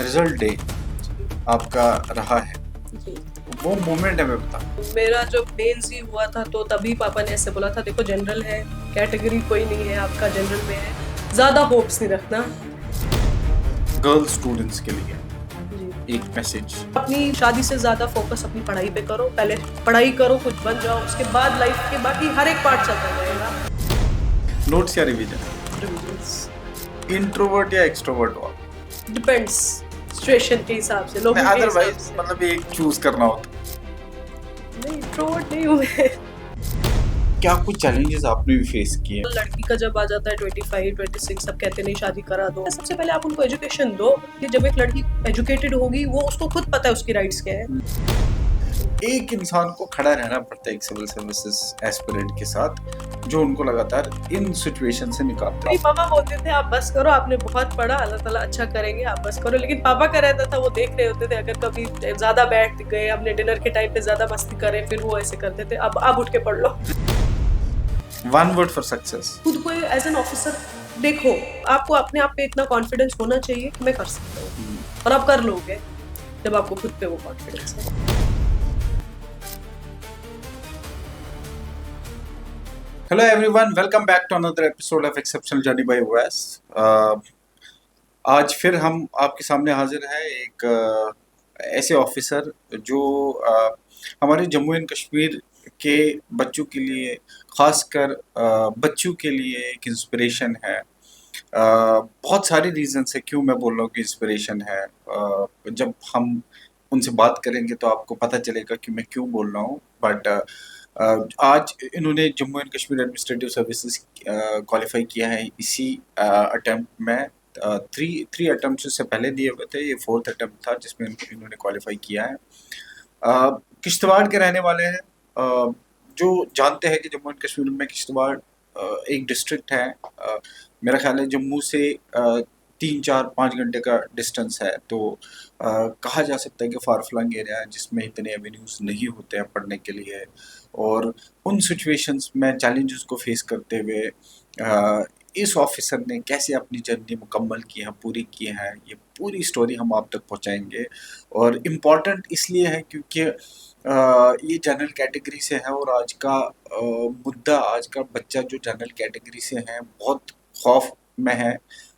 Result day आपका रहा है, जी। वो मोमेंट हमें बता। मेरा जो मेन सी हुआ था तो तभी पापा ने ऐसे बोला था, देखो जनरल है, कैटेगरी कोई नहीं है आपका, जनरल में है, ज्यादा होप्स नहीं रखना। गर्ल स्टूडेंट्स के लिए जी। एक मैसेज। अपनी शादी से ज्यादा फोकस अपनी पढ़ाई पे करो, पहले पढ़ाई करो, कुछ बन जाओ, उसके बाद लाइफ के बाकी हर एक पार्ट चलता रहेगा। नोट्स या रिवीजन, इंट्रोवर्ट या एक्सट्रोवर्ट हो आप? डिपेंड्स सिचुएशन के हिसाब से, लोगों के हिसाब अदरवाइज से। मतलब एक चूज करना हो तो नहीं, इंट्रोवर्ट नहीं हूँ मैं। क्या कुछ चैलेंजेस आपने भी फेस किए? लड़की का जब आ जाता है 25, 26, सब कहते नहीं शादी करा दो। सबसे पहले आप उनको एजुकेशन दो कि जब एक लड़की एजुकेटेड होगी, वो उसको खुद पता है उसकी राइट्स क्या है। एक इंसान को खड़ा रहना पड़ता है एक सिविल सर्विसेज एस्पिरेंट के साथ, जो उनको लगातार इन सिचुएशन से निकालता है। मेरी पापा बोलते थे आप बस करो, आपने बहुत पढ़ा, अल्लाह ताला अच्छा करेंगे, आप बस करो। लेकिन पापा का रहता था, वो देख रहे होते थे, अगर कभी ज्यादा बैठ गए, हमने डिनर के टाइम पे ज्यादा मस्ती करे, फिर वो ऐसे करते थे, अब उठ के पढ़ लो। One word for success. खुद को एज एन ऑफिसर देखो, आपको अपने आप पे इतना कॉन्फिडेंस होना चाहिए कि मैं कर सकता हूँ, और आप कर लोगे जब आपको खुद पे वो कॉन्फिडेंस है। Hello everyone, welcome back to another episode of exceptional journey by OS. आज फिर हम आपके सामने हाजिर हैं एक ऐसे ऑफिसर जो हमारे जम्मू एंड कश्मीर के बच्चों के लिए, खासकर बच्चों के लिए एक इंस्पिरेशन है। बहुत सारे रीजंस है क्यों मैं बोल रहा हूँ कि इंस्पिरेशन है। जब हम उनसे बात करेंगे तो आपको पता चलेगा कि मैं क्यों बोल रहा हूँ। बट आज इन्होंने Jammu and Kashmir administrative services qualify किया है इसी अटेम्प्ट में। थ्री अटेम्प्ट से पहले दिए हुए थे, ये फोर्थ अटेम्प्ट था जिसमें इन्होंने क्वालिफाई किया है। किश्तवाड़ के रहने वाले हैं। जो जानते हैं कि जम्मू एंड कश्मीर में किश्तवाड़ एक डिस्ट्रिक्ट है। मेरा ख्याल है जम्मू से 3, 4, 5 घंटे का डिस्टेंस है, तो कहा जा सकता है कि फार फ्लंग एरिया है जिसमें इतने एवेन्यूज़ नहीं होते हैं पढ़ने के लिए। और उन सिचुएशंस में चैलेंजेस को फेस करते हुए इस ऑफिसर ने कैसे अपनी जर्नी मुकम्मल की है, पूरी की है, ये पूरी स्टोरी हम आप तक पहुंचाएंगे। और इम्पॉर्टेंट इसलिए है क्योंकि ये जनरल कैटेगरी से है, और आज का मुद्दा, आज का बच्चा जो जनरल कैटेगरी से है बहुत खौफ में है,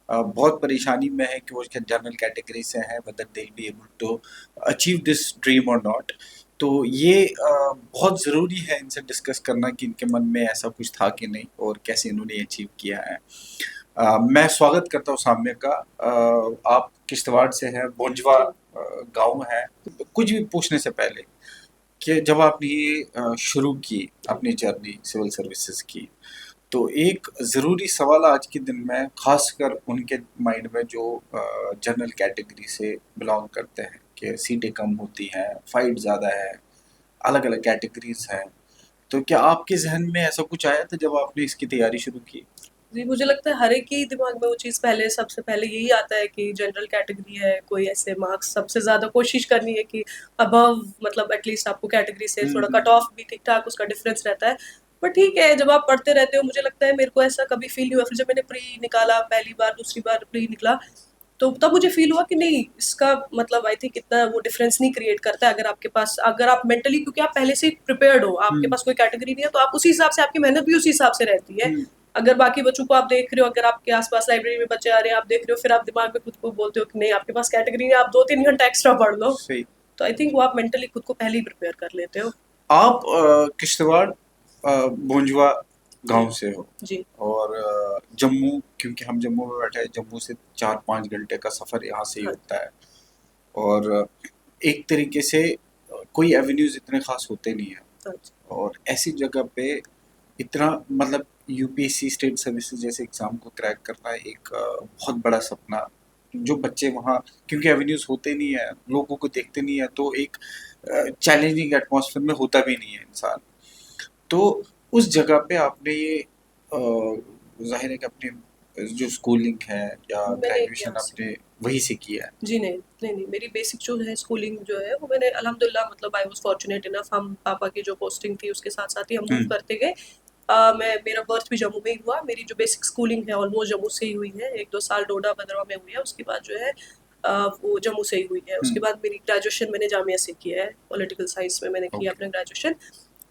बहुत परेशानी में है कि वो जनरल कैटेगरी से है, whether they'll be able to achieve this dream or not। तो ये बहुत ज़रूरी है इनसे डिस्कस करना कि इनके मन में ऐसा कुछ था कि नहीं और कैसे इन्होंने अचीव किया है। मैं स्वागत करता हूँ साम्य का। आप किश्तवाड़ से हैं, बोंजवा गांव है। कुछ भी पूछने से पहले कि जब आपने ये शुरू की अपनी जर्नी सिविल सर्विसेज की, तो एक ज़रूरी सवाल आज के दिन में खासकर उनके माइंड में जो जनरल कैटेगरी से बिलोंग करते हैं कि सीटें कम होती हैं, फाइट ज़्यादा है, अलग अलग कैटेगरीज हैं। तो क्या आपके जहन में ऐसा कुछ आया था जब आपने इसकी तैयारी शुरू की? जी, मुझे लगता है हर एक ही दिमाग में वो चीज़ पहले, सबसे पहले यही आता है कि जनरल कैटेगरी है, कोई ऐसे मार्क्स, सबसे ज़्यादा कोशिश करनी है कि अबव, मतलब एटलीस्ट आपको कैटेगरी से थोड़ा कट ऑफ भी ठीक-ठाक उसका डिफरेंस रहता है। पर ठीक है, जब आप पढ़ते रहते हो, मुझे लगता है मेरे को ऐसा कभी फ़ील नहीं हुआ। फिर जब मैंने प्री निकाला पहली बार, दूसरी बार प्री निकला, तो तब मुझे फ़ील हुआ कि नहीं, इसका मतलब आई थिंक इतना वो डिफरेंस नहीं क्रिएट करता है, अगर आपके पास, अगर आप मेंटली, क्योंकि आप पहले से ही प्रिपेयर्ड हो, आपके पास कोई कैटेगरी नहीं है, तो आप उसी हिसाब से, आपकी मेहनत भी उसी हिसाब से रहती है। अगर बाकी बच्चों को आप देख रहे हो, अगर आपके आसपास लाइब्रेरी में बच्चे आ रहे हैं, आप देख रहे हो, फिर आप दिमाग में खुद को बोलते हो कि नहीं, आपके पास कैटेगरी है, आप 2-3 घंटा एक्स्ट्रा पढ़ लो। सही। तो आई थिंक वो आप मेंटली खुद को पहले ही प्रिपेयर कर लेते हो। आप किश्तवाड़ बोंजवा गांव से हो, जी। और जम्मू, क्योंकि हम जम्मू में बैठे हैं, जम्मू से 4-5 घंटे का सफ़र यहाँ से ही हाँ। होता है। और एक तरीके से कोई एवेन्यूज़ इतने खास होते नहीं हैं, अच्छा। और ऐसी जगह पे इतना मतलब यूपीएससी स्टेट सर्विसेज जैसे एग्ज़ाम को क्रैक करना एक बहुत बड़ा सपना। जो बच्चे वहाँ, क्योंकि एवेन्यूज़ होते नहीं है, लोगों को देखते नहीं है, तो एक चैलेंजिंग एटमॉस्फेयर में होता भी नहीं है इंसान। तो उस जगह पे आपने ये ज़ाहिर है कि अपनी जो स्कूलिंग है या मैंने ग्रेजुएशन यहाँ से, आपने वहीं से किया है। जी नहीं, नहीं, नहीं, मेरी बेसिक जो है स्कूलिंग जो है, वो मैंने अल्हम्दुलिल्लाह, मतलब आई वाज़ फॉर्च्यूनेट इनफ, हम पापा की जो पोस्टिंग थी उसके साथ-साथ ही हम मूव करते गए। मेरा बर्थ भी जम्मू में ही हुआ, मेरी जो बेसिक स्कूलिंग है ऑलमोस्ट जम्मू से ही हुई है, 1-2 साल डोडा भदरवा में हुई है, उसके बाद जो है वो जम्मू से ही हुई है। उसके हम्म। बाद मेरी ग्रेजुएशन मैंने जामिया से किया है, पॉलिटिकल साइंस में मैंने किया ओके। अपना ग्रेजुएशन।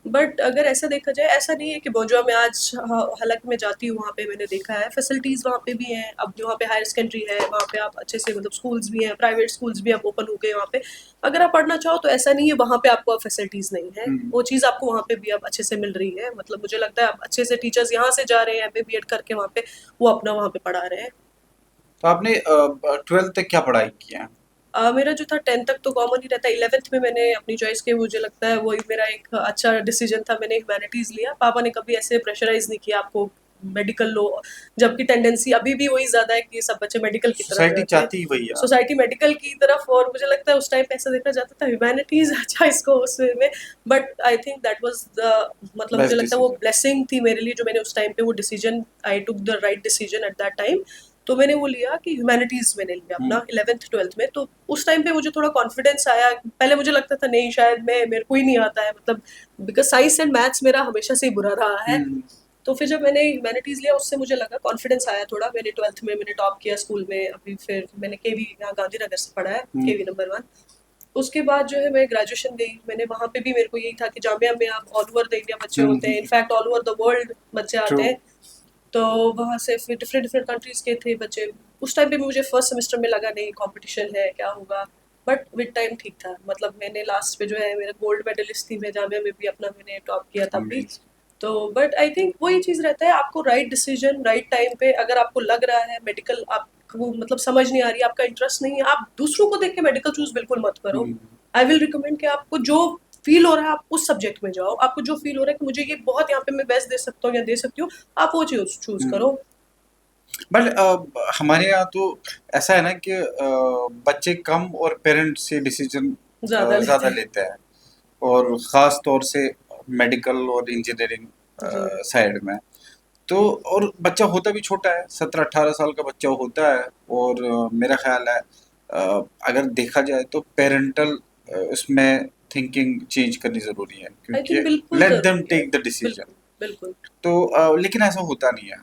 बट अगर ऐसा देखा जाए, ऐसा नहीं है कि बोजुआ में आज हालांकि मैं जाती हूँ वहाँ पे, मैंने देखा है फैसिलिटीज़ वहाँ पे भी हैं। अब जो वहाँ पे हायर सेकेंडरी है वहाँ पे आप अच्छे से मतलब स्कूल्स भी हैं, प्राइवेट स्कूल्स भी अब ओपन हो गए वहाँ पे। अगर आप पढ़ना चाहो तो ऐसा नहीं है वहाँ पे आपको फैसिलिटीज़ नहीं है, हम्म। वो चीज़ आपको वहाँ पे भी अब अच्छे से मिल रही है। मतलब मुझे लगता है अब अच्छे से टीचर्स यहाँ से जा रहे हैं एमए बीएड करके वहाँ पे, वो अपना वहाँ पे पढ़ा रहे हैं। तो आपने 12th तक क्या पढ़ाई किया? मेरा जो था 10th तक तो कॉमन ही रहता है। 11th में मैंने अपनी चॉइस की, मुझे लगता है वही मेरा एक अच्छा डिसीजन था, मैंने ह्यूमैनिटीज़ लिया। पापा ने कभी ऐसे प्रेशराइज़ नहीं किया आपको मेडिकल लो, जबकि टेंडेंसी अभी भी वही ज़्यादा है कि सब बच्चे मेडिकल की तरफ सोसाइटी जाते हैं, चाहती ही वही है। सोसाइटी मेडिकल की तरफ। और मुझे लगता है उस टाइम पे ऐसा देखा जाता था ह्यूमैनिटीज़ अच्छा इसको उस वे में। But I think that was the मतलब मुझे बेस्ट लगता है वो डिसीजन। ब्लेसिंग थी मेरे लिए, जो मैंने उस टाइम पे वो decision, I took the right decision at that time. तो मैंने वो लिया कि ह्यूमैनिटीज़ मैंने लिया अपना 11th 12th में। तो उस टाइम पे मुझे थोड़ा कॉन्फिडेंस आया। पहले मुझे लगता था नहीं शायद मैं, मेरे को ही नहीं आता है, मतलब बिकॉज साइंस एंड मैथ्स मेरा हमेशा से ही बुरा रहा है। हम्म। तो फिर जब मैंने ह्यूमैनिटीज़ लिया उससे मुझे लगा कॉन्फिडेंस आया थोड़ा। मैंने 12th में मैंने टॉप किया स्कूल में। अभी फिर मैंने केवी यहाँ गांधीनगर से पढ़ा है, हम्म। केवी नंबर 1। उसके बाद जो है मैं ग्रेजुएशन गई, मैंने वहाँ पे भी मेरे को यही था कि जामिया में आप ऑल ओवर द इंडिया बच्चे होते हैं, in fact all over the world बच्चे ट्रू। आते हैं। तो वहाँ से फिर डिफरेंट डिफरेंट कंट्रीज़ के थे बच्चे। उस टाइम पे मुझे फर्स्ट सेमेस्टर में लगा नहीं कंपटीशन है क्या होगा, बट विद टाइम ठीक था। मतलब मैंने लास्ट पे जो है मेरा गोल्ड मेडलिस्ट थी मैं जामिया में भी अपना, मैंने टॉप किया तब भी। अमेजिंग। तो बट आई थिंक वही चीज़ रहता है, आपको राइट डिसीजन राइट टाइम पे, अगर आपको लग रहा है मेडिकल आपको मतलब समझ नहीं आ रही, आपका इंटरेस्ट नहीं है, आप दूसरों को देख के मेडिकल चूज बिल्कुल मत करो। हम्म। आई विल रिकमेंड कि आपको जो फील हो रहा है आप उस सब्जेक्ट में जाओ। आपको जो फील हो रहा है कि मुझे ये बहुत यहाँ पे मैं बेस्ट दे सकता हूँ या दे सकती हूँ, आप वो चीज चूज हम्म। करो। बट हमारे यहाँ तो ऐसा है ना कि बच्चे कम और पेरेंट्स से डिसीजन ज्यादा लेते ज़्यादा हैं। लेते हैं, और ख़ास तौर से मेडिकल और इंजीनियरिंग जी साइड में। तो और बच्चा होता भी छोटा है, 17-18 साल का बच्चा होता है। और मेरा ख्याल है अगर देखा जाए तो पेरेंटल उसमें थिंकिंग चेंज करनी ज़रूरी है, आई थिंक क्योंकि बिल्कुल लेट देम जरूरी है। Take the decision. बिल्कुल बिल्कुल। तो लेकिन ऐसा होता नहीं है।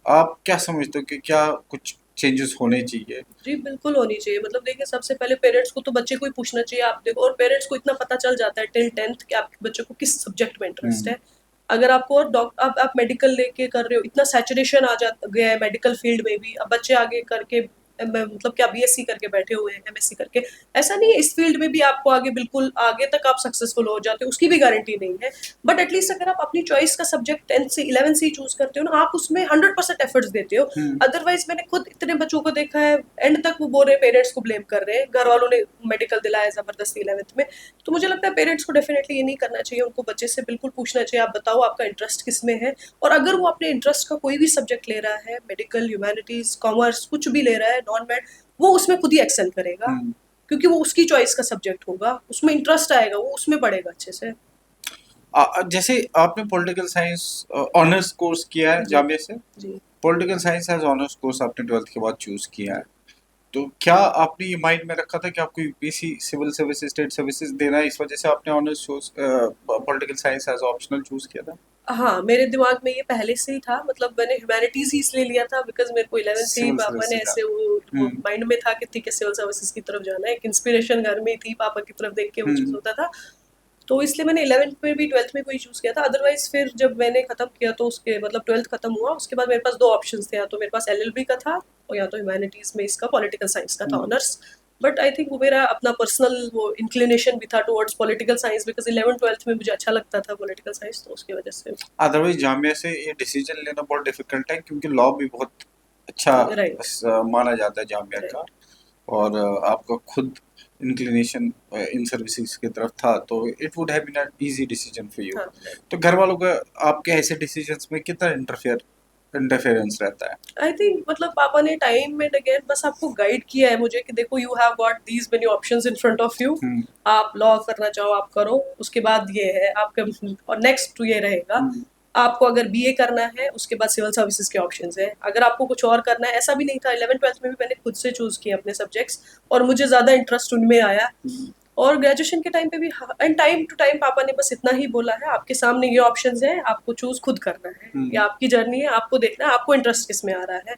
आप क्या समझते हो कि क्या कुछ चेंजेस होने चाहिए? जी बिल्कुल होनी चाहिए। मतलब देखिए सबसे पहले पेरेंट्स को तो बच्चे को ही पूछना चाहिए। आप देखो, और पेरेंट्स को इतना पता चल जाता है टिल 10th कि आपके बच्चे को किस सब्जेक्ट में इंटरेस्ट हम्म। है। अगर आपको और आप मेडिकल लेके कर रहे हो, इतना सैचुरेशन आ जा गया है मेडिकल फील्ड में भी, अब बच्चे आगे करके मतलब क्या बीएससी करके बैठे हुए हैं, एमएससी करके। ऐसा नहीं है, इस फील्ड में भी आपको आगे बिल्कुल आगे तक आप सक्सेसफुल हो जाते हो, उसकी भी गारंटी नहीं है। बट एटलीस्ट अगर आप अपनी चॉइस का सब्जेक्ट 10th से 11th से ही चूज करते हो ना, आप उसमें 100% एफर्ट्स देते हो। हम्म। अदरवाइज मैंने खुद इतने बच्चों को देखा है एंड तक वो बोल रहे पेरेंट्स को ब्लेम कर रहे हैं, घर वालों ने मेडिकल दिलाया जबरदस्ती 11th में। तो मुझे लगता है पेरेंट्स को डेफिनेटली ये नहीं करना चाहिए, उनको बच्चे से बिल्कुल पूछना चाहिए आप बताओ आपका इंटरेस्ट किस में है। और अगर वो अपने इंटरेस्ट का कोई भी सब्जेक्ट ले रहा है, मेडिकल, ह्यूमैनिटीज, कॉमर्स, कुछ भी ले रहा है, नॉन मैड, वो उसमें खुद ही एक्सेल करेगा, हम्म। क्योंकि वो उसकी चॉइस का सब्जेक्ट होगा, उसमें इंटरेस्ट आएगा, वो उसमें पढ़ेगा अच्छे से। जैसे आपने पॉलिटिकल साइंस ऑनर्स कोर्स किया है जी जामिया से। जी। Political science as honours course आपने 12th के बाद चूज किया है। तो क्या आपने ये माइंड में रखा था कि आपको UPSC, civil services, state services देना है, इस वजह से आपने honours choose political science as optional choose किया था? हाँ, मेरे दिमाग में ये पहले से ही था। मतलब मैंने ह्यूमैनिटीज़ ही इसलिए लिया था बिकॉज़ मेरे को 11th से ही सिविल पापा सर्विस ने से ऐसे जाना। वो हम्म। माइंड में था कि ठीक है सिविल सर्विसेज़ की तरफ जाना है। एक इंस्पिरेशन घर में ही थी, पापा की तरफ देख के वो चीज़ हम्म। होता था। तो इसलिए मैंने 11th में भी 12th में कोई चूज़ किया था। अदरवाइज़ फिर जब मैंने खत्म किया तो उसके मतलब 12th खत्म हुआ, उसके बाद मेरे पास 2 ऑप्शंस थे, या तो मेरे पास एलएलबी का था और या तो ह्यूमैनिटीज़ में इसका पॉलिटिकल साइंस का था हम्म। ऑनर्स। बट आई थिंक वो मेरा अपना पर्सनल वो इंक्लिनेशन भी था towards political science, because 11th-12th में मुझे अच्छा लगता था पॉलिटिकल साइंस, तो उसकी वजह से। अदरवाइज जामिया से ये डिसीजन लेना बहुत डिफिकल्ट है, क्योंकि लॉ भी बहुत अच्छा राइट, माना जाता है जामिया का। राइट। और आपका खुद इंक्लिनेशन इन सर्विसेज की तरफ था, तो it would have been an easy decision for you. हाँ, राइट। तो घर वालों का आपके ऐसे डिसीजंस में कितना इंटरफेरेंस रहता है? आई थिंक मतलब पापा ने टाइम एंड अगेन बस आपको गाइड किया है मुझे कि देखो you have got these many options in front of you. Hmm. आप लॉ करना चाहो आप करो, उसके बाद ये है आपका, और नेक्स्ट ये रहेगा। हम्म। आपको अगर बीए करना है उसके बाद सिविल सर्विसेज के ऑप्शंस है। अगर आपको कुछ और करना है, ऐसा भी नहीं था। 11th-12th में भी मैंने खुद से चूज किए अपने सब्जेक्ट्स और मुझे ज्यादा इंटरेस्ट उनमें आया। हम्म। और ग्रेजुएशन के टाइम पे भी एंड टाइम टू टाइम पापा ने बस इतना ही बोला है आपके सामने ये ऑप्शंस हैं, आपको चूज खुद करना है, ये हम्म। आपकी जर्नी है, आपको देखना है आपको इंटरेस्ट किस में आ रहा है।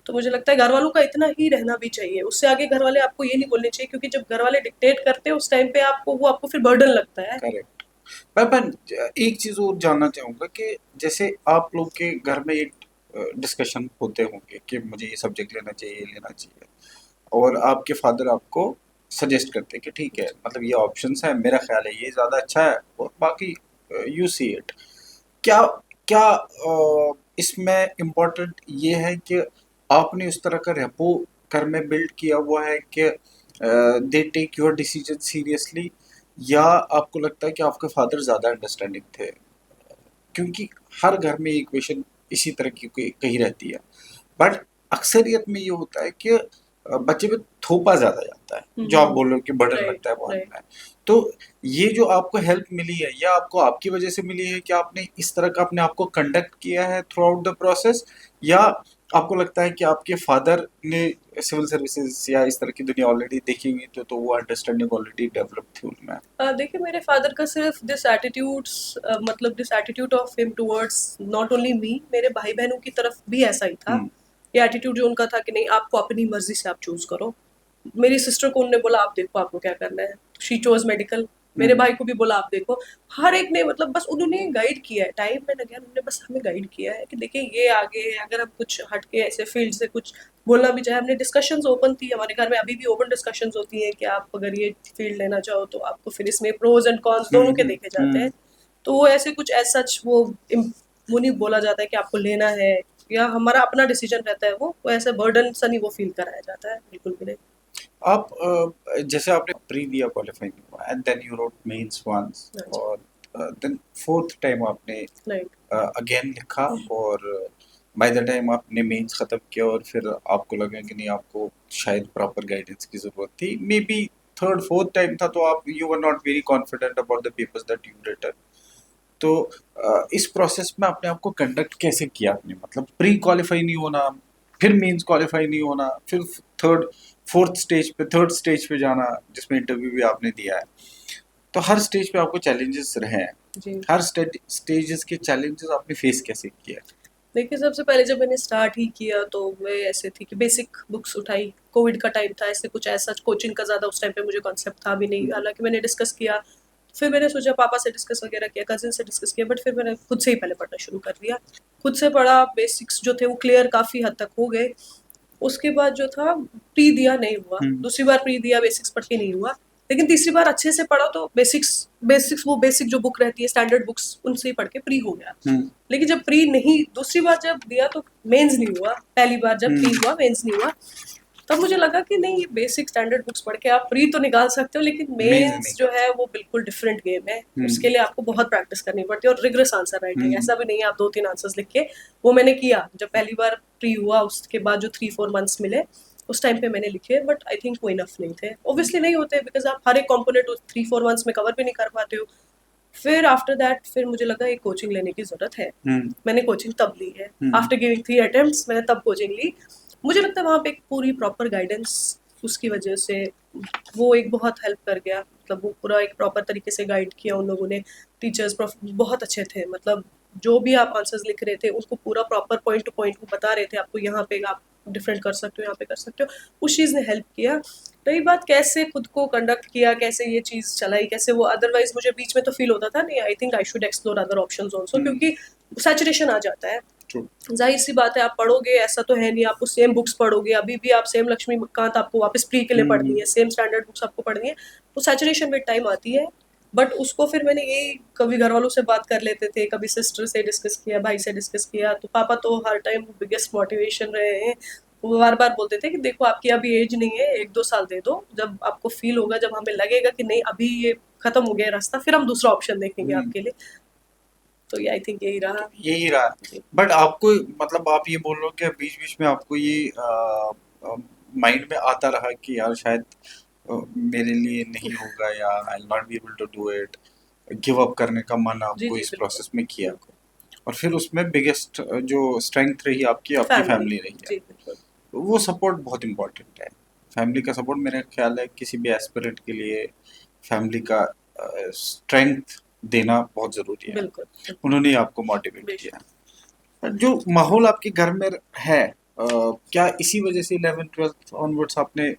तो मुझे लगता है घर वालों का इतना ही रहना भी चाहिए, उससे आगे घर वाले आपको ये नहीं बोलने चाहिए, क्योंकि जब घर वाले डिक्टेट करते हैं उस टाइम पे आपको वो आपको फिर बर्डन लगता है। करेक्ट। पर एक चीज और जानना चाहूंगा कि जैसे आप लोग के घर में एक डिस्कशन होते होंगे कि मुझे ये सब्जेक्ट लेना चाहिए, ये लेना चाहिए, और आपके फादर आपको सजेस्ट करते हैं कि ठीक है, मतलब ये ऑप्शंस है, मेरा ख्याल है ये ज़्यादा अच्छा है, और बाकी यू सी इट। क्या क्या इसमें इम्पोर्टेंट ये है कि आपने उस तरह का रेपो घर में बिल्ड किया हुआ है कि they take your decision seriously, या आपको लगता है कि आपके फादर ज़्यादा अंडरस्टैंडिंग थे? क्योंकि हर घर में ये इक्वेशन इसी तरह की कही रहती है, बट अक्सरियत में ये होता है कि बच्चे पे थोपा ज़्यादा जाता है, जो आप बोल रहे हो कि बर्डन राइट, लगता है बहुत राइट। में। तो ये जो आपको हेल्प मिली है, या आपको आपकी वजह से मिली है कि आपने इस तरह का अपने आप को कंडक्ट किया है थ्रू आउट द प्रोसेस, या आपको लगता है कि आपके फादर ने सिविल सर्विसेज या इस तरह की दुनिया ऑलरेडी देखी हुई, तो वो अंडरस्टैंडिंग ऑलरेडी डेवलप थी उनमें? देखिए, मेरे फादर का सिर्फ दिस एटीट्यूड्स, मतलब this attitude of him towards not only me, मेरे भाई बहनों की तरफ भी ऐसा ही था। हम्म। ये एटीट्यूड जो उनका था कि नहीं, आपको अपनी मर्जी से आप चूज करो। मेरी सिस्टर को उन्होंने बोला आप देखो आपको क्या करना है, शी चोज मेडिकल। मेरे हम्म। भाई को भी बोला आप देखो। हर एक ने मतलब बस उन्होंने गाइड किया है, टाइम एंड अगेन उन्होंने बस हमें गाइड किया है कि देखिए ये आगे है, अगर हम कुछ हटके ऐसे फील्ड से कुछ बोलना भी चाहे, हमने डिस्कशंस ओपन थी हमारे घर में, अभी भी ओपन डिस्कशंस होती हैं कि आप अगर ये फील्ड लेना चाहो तो आपको फिर इसमें प्रोज एंड कॉन्स दोनों के देखे जाते हैं। तो वो ऐसे कुछ एज सच वो नहीं बोला जाता है कि आपको लेना है, या हमारा अपना डिसीजन रहता है, वो ऐसे बर्डन सा नहीं वो फील कराया जाता है, बिल्कुल भी नहीं। आप जैसे आपने प्री दिया, क्वालिफाइंग हुआ, and then you wrote mains once, हाँ जी। और देन फोर्थ टाइम आपने राइट। अगेन लिखा, और बाय द टाइम आपने मेंस खत्म किया, और फिर आपको लगा कि नहीं, आपको शायद प्रॉपर गाइडेंस की जरूरत थी, maybe third fourth time था, तो आप you were not very confident about the papers that you written. तो इस प्रोसेस में अपने आप को कंडक्ट कैसे किया आपने? मतलब प्री क्वालिफाई नहीं होना, फिर मेंस क्वालिफाई नहीं होना, फिर थर्ड थर्ड स्टेज पे जाना, जिसमें इंटरव्यू भी आपने दिया है। तो हर स्टेज पे आपको चैलेंजेस रहे हैं, जी। हर स्टेजेस के चैलेंजेस आपने फेस कैसे किया? देखिए, सबसे पहले जब मैंने स्टार्ट ही किया तो मैं ऐसे थी कि बेसिक बुक्स उठाई, कोविड का टाइम था, ऐसे कुछ ऐसा कोचिंग का ज़्यादा उस टाइम पे मुझे कॉन्सेप्ट था भी नहीं, हालाँकि मैंने डिस्कस किया। फिर मैंने सोचा पापा से डिस्कस वगैरह किया, कज़िन से डिस्कस किया, बट फिर मैंने खुद से ही पहले पढ़ना शुरू कर दिया। खुद से पढ़ा, बेसिक्स जो थे वो क्लियर काफ़ी हद तक हो गए। उसके बाद जो था प्री दिया नहीं हुआ, हम्म। दूसरी बार प्री दिया बेसिक्स पढ़ के नहीं हुआ, लेकिन तीसरी बार अच्छे से पढ़ा तो बेसिक्स बेसिक्स वो बेसिक जो बुक रहती है स्टैंडर्ड बुक्स उनसे ही पढ़ के प्री हो गया। हम्म। लेकिन जब प्री नहीं, दूसरी बार जब दिया तो मेंस नहीं हुआ, पहली बार जब प्री हम्म। हुआ मेंस नहीं हुआ। तब मुझे लगा कि नहीं, ये बेसिक स्टैंडर्ड बुक्स पढ़ के आप प्री तो निकाल सकते हो, लेकिन मेंस मेंस नहीं जो कर है सकते। वो बिल्कुल डिफरेंट गेम है। हम्म। उसके लिए आपको बहुत प्रैक्टिस करनी पड़ती है और रिग्रेस आंसर राइटिंग, हम्म। ऐसा भी नहीं है आप 2-3 आंसर्स लिख के। वो मैंने किया जब पहली बार प्री हुआ, उसके बाद जो 3-4 मंथ्स मिले उस टाइम पे मैंने लिखे, बट आई थिंक वो इनफ नहीं थे, ऑब्वियसली नहीं होते, बिकॉज आप हर एक कॉम्पोनेंट 3-4 मंथ्स में कवर भी नहीं कर पाते हो। फिर आफ्टर दैट फिर मुझे लगा एक कोचिंग लेने की ज़रूरत है। हम्म। मैंने कोचिंग तब ली है, हम्म। आफ्टर गिविंग 3 अटेम्प्ट्स मैंने तब कोचिंग ली। मुझे लगता है वहाँ पे एक पूरी प्रॉपर गाइडेंस, उसकी वजह से वो एक बहुत हेल्प कर गया, मतलब वो पूरा एक प्रॉपर तरीके से गाइड किया उन लोगों ने। टीचर्स बहुत अच्छे थे, मतलब जो भी आप आंसर्स लिख रहे थे उसको पूरा प्रॉपर पॉइंट टू पॉइंट वो बता रहे थे आपको, यहाँ पे आप डिफरेंट कर सकते हो, यहाँ पे कर सकते हो। उस चीज़ ने हेल्प किया। रही बात कैसे खुद को कंडक्ट किया, कैसे ये चीज़ चलाई, कैसे वो, अदरवाइज मुझे बीच में तो फील होता था नहीं, I think I should explore other options also, hmm. क्योंकि सैचुरेशन आ जाता है। ट्रू। जाहिर सी बात है, आप पढ़ोगे, ऐसा तो है नहीं आपको सेम बुक्स पढ़ोगे, अभी भी आप सेम लक्ष्मीकांत आपको वापस प्री के लिए पढ़नी है, सेम स्टैंडर्ड बुक्स आपको पढ़नी है, तो सैचुरेशन विद टाइम आती है। बट उसको फिर मैंने यही, कभी घर वालों से बात कर लेते थे, कभी सिस्टर से डिस्कस किया, भाई से डिस्कस किया, तो पापा तो हर टाइम बिगेस्ट मोटिवेशन रहे हैं। वो बार बार बोलते थे कि देखो आपकी अभी एज नहीं है, 1-2 साल दे दो, जब आपको फील होगा, जब हमें लगेगा कि नहीं अभी ये खत्म हो गया रास्ता, फिर हम दूसरा ऑप्शन देखेंगे हम्म। आपके लिए। तो ये आई थिंक यही तो रहा। यही रहा। जी। बट आपको, मतलब आप ये बोल रहे हो कि बीच बीच में आपको ये माइंड में आता रहा कि यार शायद मेरे लिए नहीं होगा, या I not be able to do it, give up करने का मन जी आपको जी इस बिल्कुल। प्रोसेस में किया? बिल्कुल। और फिर उसमें बिगेस्ट जो स्ट्रेंथ रही आपकी, आपकी फैमिली। फैमिली रही है। जी बिल्कुल। तो वो सपोर्ट बहुत इम्पोर्टेंट है। फैमिली का सपोर्ट मेरा ख्याल है किसी भी एस्पिरेंट के लिए, फैमिली का स्ट्रेंथ देना बहुत ज़रूरी है। बिल्कुल। उन्होंने ही आपको मोटिवेट बेशक। किया। जो माहौल आपके घर में है, क्या इसी वजह से 11th 12th ऑनवर्ड्स आपने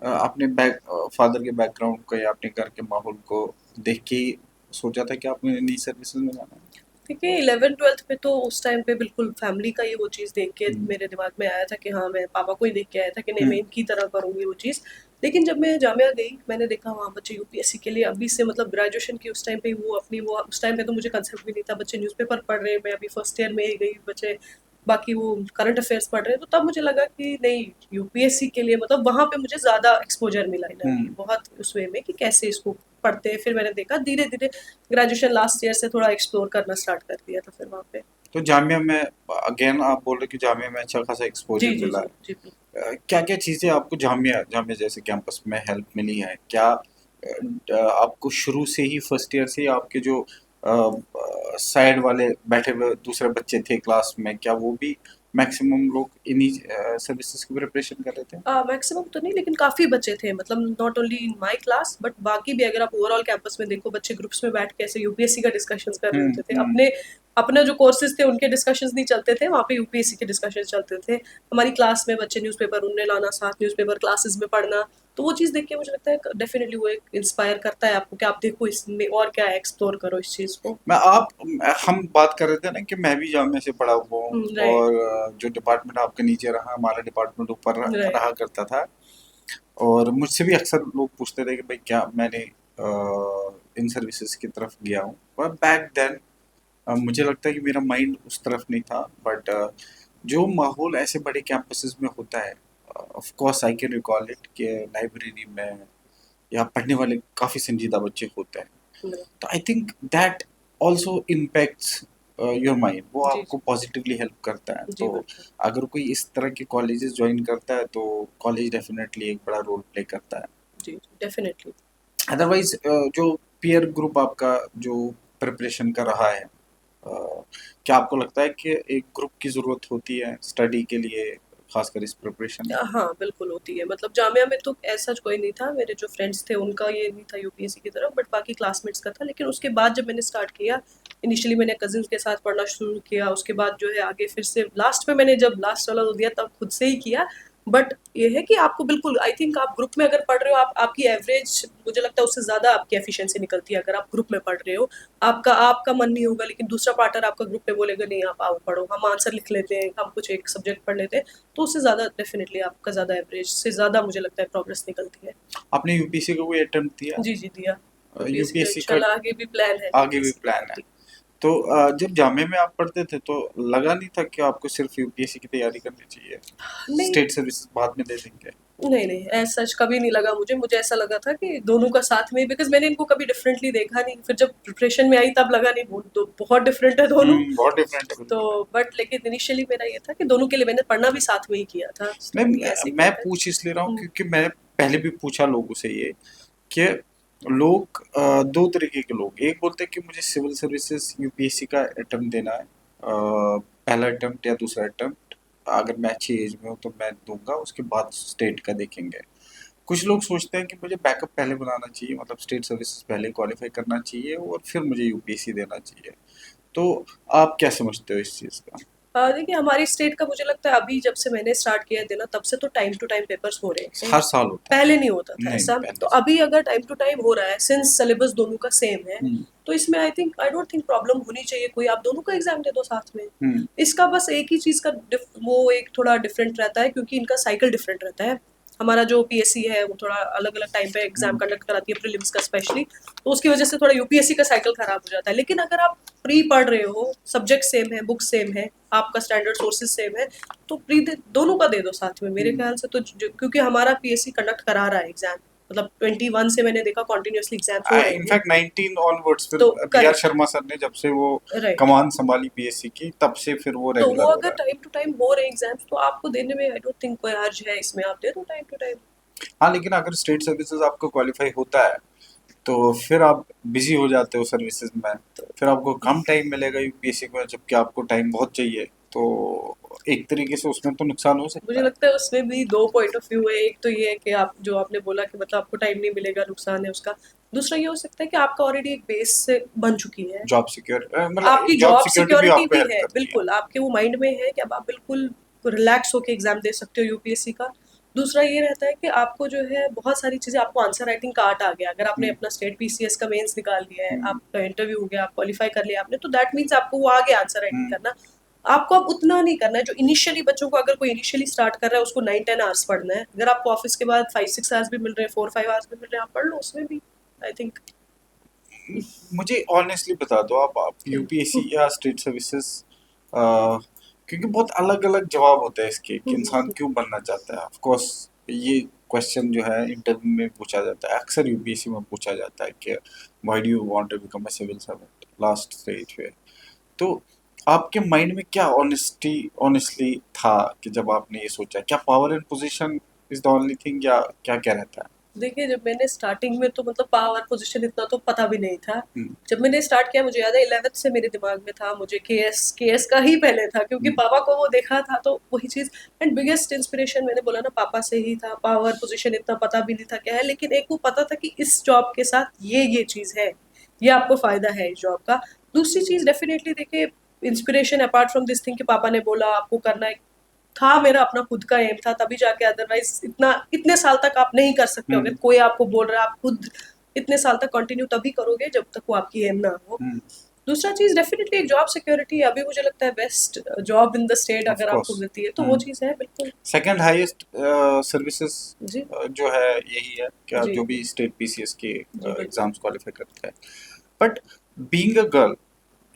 अपने फादर के बैकग्राउंड को या अपने घर के माहौल को देख के ही सोचा था कि आपने नई सर्विसेज में जाना है? देखिए 11th-12th में तो उस टाइम पे बिल्कुल फैमिली का ही वो चीज़ देख के हुँ, मेरे दिमाग में आया था कि हाँ, मैं पापा को ही देख के आया था कि नहीं हुँ, मैं इनकी तरह करूँगी वो चीज़। लेकिन जब मैं जामिया गई, मैंने देखा वहाँ बच्चे यूपीएससी के लिए अभी से मतलब ग्रेजुएशन की उस टाइम पे वो अपनी वो उस टाइम पे तो मुझे कंसेप्ट भी नहीं था, बच्चे न्यूज़पेपर पढ़ रहे हैं, मैं अभी फर्स्ट ईयर में ही गई, बच्चे बाकी वो करंट अफेयर्स पढ़ रहे हैं, तो तब मुझे लगा कि नहीं यूपीएससी के लिए मतलब वहाँ पे मुझे ज़्यादा एक्सपोज़र मिला इन हुँ। बहुत उस वे में कि कैसे इसको पढ़ते हैं। फिर मैंने देखा धीरे-धीरे ग्रेजुएशन लास्ट ईयर से थोड़ा एक्सप्लोर करना स्टार्ट कर दिया था फिर वहाँ पे। तो जामिया में अगेन आप बोल रहे कि जामिया में अच्छा खासा जी, एक्सपोज़र जी, मिला जी, है। जी, बिल्कुल। क्या-क्या चीज़ें आपको जामिया जामिया जैसे कैंपस में हेल्प मिली है? क्या आपको शुरू से ही फर्स्ट ईयर से ही आपके जो साइड वाले बैठे हुए दूसरे बच्चे थे क्लास में, क्या वो भी मैक्सिमम लोग इन्हीं सर्विसेज की प्रिपरेशन कर रहे थे? मैक्सिमम तो नहीं लेकिन काफ़ी बच्चे थे मतलब not only in my class but बाकी भी अगर आप ओवरऑल कैंपस में देखो बच्चे ग्रुप्स में बैठ के ऐसे यूपीएससी का डिस्कशंस कर रहे हुँ, होते थे हुँ। अपने अपने जो कोर्सेज थे उनके डिस्कशंस नहीं चलते थे वहाँ पे यूपीएससी के डिस्कशंस चलते थे हमारी क्लास में बच्चे न्यूज़पेपर उनने लाना साथ न्यूज़पेपर क्लासेस में पढ़ना तो वो चीज़ देख के मुझे लगता है डेफिनेटली वो एक इंस्पायर करता है आपको कि आप देखो इसमें और क्या है एक्सप्लोर करो इस चीज़ को मैं आप हम बात कर रहे थे ना कि मैं भी जामिया से पढ़ा हुआ हूँ राइट और जो डिपार्टमेंट आपके नीचे रहा, हमारा डिपार्टमेंट ऊपर राइट रहा करता था। और मुझसे भी अक्सर लोग पूछते थे कि भाई क्या मैंने इन सर्विसेज की तरफ गया हूँ पर बैक देन मुझे लगता है कि मेरा माइंड उस तरफ नहीं था बट जो माहौल ऐसे बड़े कैंपसेस में होता है of course I can recall it कि लाइब्रेरी में या पढ़ने वाले काफ़ी संजीदा बच्चे होते हैं तो I think that also impacts your mind वो जी आपको पॉजिटिवली हेल्प करता है जी तो बिल्कुल अगर कोई इस तरह के कॉलेजेस ज्वाइन करता है तो कॉलेज डेफिनेटली एक बड़ा रोल प्ले करता है जी डेफिनेटली अदरवाइज जो पीयर ग्रुप आपका जो प्रिपरेशन का रहा है क्या आपको लगता है कि एक ग्रुप की ज़रूरत होती है स्टडी के लिए खासकर इस प्रिपरेशन में हाँ, बिल्कुल होती है। मतलब जामिया में तो ऐसा कोई नहीं था, मेरे जो फ्रेंड्स थे उनका ये नहीं था यूपीएससी की तरफ बट बाकी क्लासमेट्स का था। लेकिन उसके बाद जब मैंने स्टार्ट किया, इनिशियली मैंने कज़िन्स के साथ पढ़ना शुरू किया, उसके बाद जो है आगे फिर से लास्ट में मैंने जब लास्ट वाला तो दिया तब खुद से ही किया। बट ये है कि आपको बिल्कुल आई थिंक आप ग्रुप में अगर पढ़ रहे हो आप आपकी एवरेज मुझे लगता है उससे ज़्यादा आपकी एफिशिएंसी निकलती है अगर आप ग्रुप में पढ़ रहे हो। आपका आपका मन नहीं होगा लेकिन दूसरा पार्टनर आपका ग्रुप में बोलेगा नहीं आप आओ पढ़ो, हम आंसर लिख लेते हैं, हम कुछ एक सब्जेक्ट पढ़ लेते हैं। तो उससे ज़्यादा डेफिनेटली आपका ज़्यादा एवरेज से ज़्यादा मुझे लगता है प्रोग्रेस निकलती है। आपने यूपीएससी का कोई अटेम्प्ट दिया जी, जी दिया। यूपीएससी का यूपीएससी का इंशाल्लाह आगे भी प्लान है आगे भी यूपीएससी का। प्लान है जी। तो जब जामिया में आप पढ़ते थे तो लगा नहीं था कि आपको सिर्फ यूपीएससी की तैयारी करनी चाहिए नहीं, स्टेट सर्विसेज बाद में दे देंगे नहीं, नहीं एज़ सच कभी नहीं लगा मुझे। मुझे ऐसा लगा था कि दोनों का साथ में बिकॉज़ मैंने इनको कभी डिफरेंटली देखा नहीं। फिर जब प्रिपरेशन में आई तब लगा नहीं वो तो बहुत डिफरेंट है दोनों। बहुत डिफरेंट है तो बिल्कुल बट लेकिन इनिशियली मेरा ये था कि दोनों के लिए मैंने पढ़ना भी साथ में ही किया था। नहीं स्टडी ऐसे मैं किया था। पूछ इसलिए रहा हूँ हुँ, क्योंकि मैं पहले भी पूछा लोगों से ये कि लोग दो तरीके के लोग एक बोलते हैं कि मुझे सिविल सर्विसेज यूपीएससी का अटेम्प्ट देना है पहला अटेम्प्ट या दूसरा अटेम्प्ट अगर मैं अच्छी एज में हूँ तो मैं दूंगा उसके बाद स्टेट का देखेंगे कुछ लोग सोचते हैं कि मुझे बैकअप पहले बनाना चाहिए मतलब स्टेट सर्विसेज पहले क्वालिफाई करना चाहिए और फिर मुझे यूपीएससी देना चाहिए तो आप क्या समझते हो इस चीज़ का देखिए हमारी स्टेट का मुझे लगता है अभी जब से मैंने स्टार्ट किया है देना तब से तो टाइम टू टाइम पेपर्स हो रहे हैं। हर साल होता है पहले नहीं होता था नहीं नहीं ऐसा। तो पहले से अभी अगर टाइम टू टाइम हो रहा है सिंस सिलेबस दोनों का सेम है, हम्म तो इसमें आई डोंट थिंक प्रॉब्लम होनी चाहिए कोई आप दोनों का एग्ज़ाम दे दो साथ में। हम्म इसका बस एक ही चीज़ का वो एक थोड़ा डिफरेंट रहता है क्योंकि इनका साइकिल डिफरेंट रहता है। हमारा जो पीएससी है वो थोड़ा अलग-अलग टाइम पे एग्ज़ाम हम्म कंडक्ट कराती है प्रीलिम्स का स्पेशली, तो उसकी वजह से थोड़ा यूपीएससी का साइकिल खराब हो जाता है। लेकिन अगर आप प्री पढ़ रहे हो, सब्जेक्ट सेम है, बुक सेम है, आपका स्टैंडर्ड सोर्सेज़ सेम है, तो प्री दे दोनों का दे दो साथ में। मेरे हम्म ख्याल से तो क्योंकि हमारा पीएससी कंडक्ट करा रहा है एग्ज़ाम, मतलब 21 से मैंने देखा कंटिन्यूअसली एग्ज़ाम्स हो रहे हैं। इनफैक्ट 19 ऑनवर्ड्स फिर तो B R correct, Sharma sir ने जब से वो राइट। कमान संभाली पीएससी की तब से फिर वो तो वो रेगुलर हो अगर रहा है टाइम टू टाइम हो रहे हैं एग्ज़ाम्स तो आपको देने में आई डोंट थिंक कोई हर्ज है इसमें, आप दे दो टाइम टू टाइम। हाँ लेकिन अगर स्टेट सर्विसेज आपको क्वालिफाई होता है तो फिर आप बिजी हो जाते हो सर्विसेज में तो फिर आपको कम टाइम मिलेगा यूपीएससी में जबकि आपको टाइम बहुत चाहिए तो एक तरीके से उसमें तो नुकसान हो मुझे सकता है लगता है उसमें भी 2 पॉइंट ऑफ व्यू है। एक तो ये है कि आप जो आपने बोला कि मतलब आपको टाइम नहीं मिलेगा, नुकसान है उसका। दूसरा ये हो सकता है कि आपका ऑलरेडी एक बेस से बन चुकी है। जॉब सिक्योर मतलब आपकी जॉब जॉब सिक्योरिटी भी सिक्योरिटी आपको भी हेल्प है, करती है बिल्कुल, आपके वो माइंड में है कि अब आप बिल्कुल रिलैक्स होके एग्ज़ाम दे सकते हो यूपीएससी का। दूसरा ये रहता है कि आपको जो है बहुत सारी चीज़ें, आपको आंसर राइटिंग का आर्ट आ गया। अगर आपने हम्म, अपना स्टेट पीसीएस का मेंस निकाल लिया है, हम्म, आपका इंटरव्यू हो गया, आप क्वालीफाई कर लिया आपने, तो दैट मीन्स आपको वो आ गया आंसर राइटिंग हम्म, करना। आपको अब उतना नहीं करना है जो इनिशियली बच्चों को, अगर कोई इनिशियली स्टार्ट कर रहा है उसको 9-10 आवर्स पढ़ना है। अगर आपको ऑफिस के बाद 5-6 आवर्स भी मिल रहे हैं, 4-5 आवर्स भी मिल रहे हैं, आप पढ़ लो उसमें भी, आई थिंक। मुझे ऑनेस्टली बता दो, आप यूपीएससी या स्टेट सर्विसेज, क्योंकि बहुत अलग अलग जवाब होता है इसके कि इंसान क्यों बनना चाहता है। ऑफ कोर्स ये क्वेश्चन जो है इंटरव्यू में पूछा जाता है, अक्सर यूपीएससी में पूछा जाता है कि why do you want to become a civil servant, last stage पे। तो आपके माइंड में क्या ऑनेस्टली था कि जब आपने ये सोचा, क्या power and position is the only thing, या क्या क्या रहता है? देखिए, जब मैंने स्टार्टिंग में तो मतलब पावर पोजीशन इतना तो पता भी नहीं था। हम्म, जब मैंने स्टार्ट किया, मुझे याद है 11th से मेरे दिमाग में था मुझे केएस का ही पहले था, क्योंकि हम्म, पापा को वो देखा था तो वही चीज़। एंड बिगेस्ट इंस्पिरेशन मैंने बोला ना, पापा से ही था। पावर पोजीशन इतना पता भी नहीं था क्या है, लेकिन एक वो पता था कि इस जॉब के साथ ये चीज़ है, ये आपको फ़ायदा है इस जॉब का। दूसरी चीज़ डेफ़िनेटली देखिए, inspiration apart from this thing कि पापा ने बोला आपको करना है, था मेरा अपना खुद का एम था, तभी जाके, अदरवाइज इतना इतने साल तक आप नहीं कर सकते हो। अगर हम्म, कोई आपको बोल रहा है, आप खुद इतने साल तक कंटिन्यू तभी करोगे जब तक वो आपकी एम ना हो। हम्म, दूसरा चीज डेफिनेटली एक जॉब सिक्योरिटी, अभी मुझे लगता है best job in the state of अगर आपको कोर्स। मिलती है तो वो चीज है बिल्कुल। सेकंड हाईएस्ट सर्विसेज जी जो है यही है, क्या जी जो भी स्टेट पीसीएस के जी बिल्कुल। एग्जाम्स क्वालिफाई करते हैं। बट बीइंग अ गर्ल,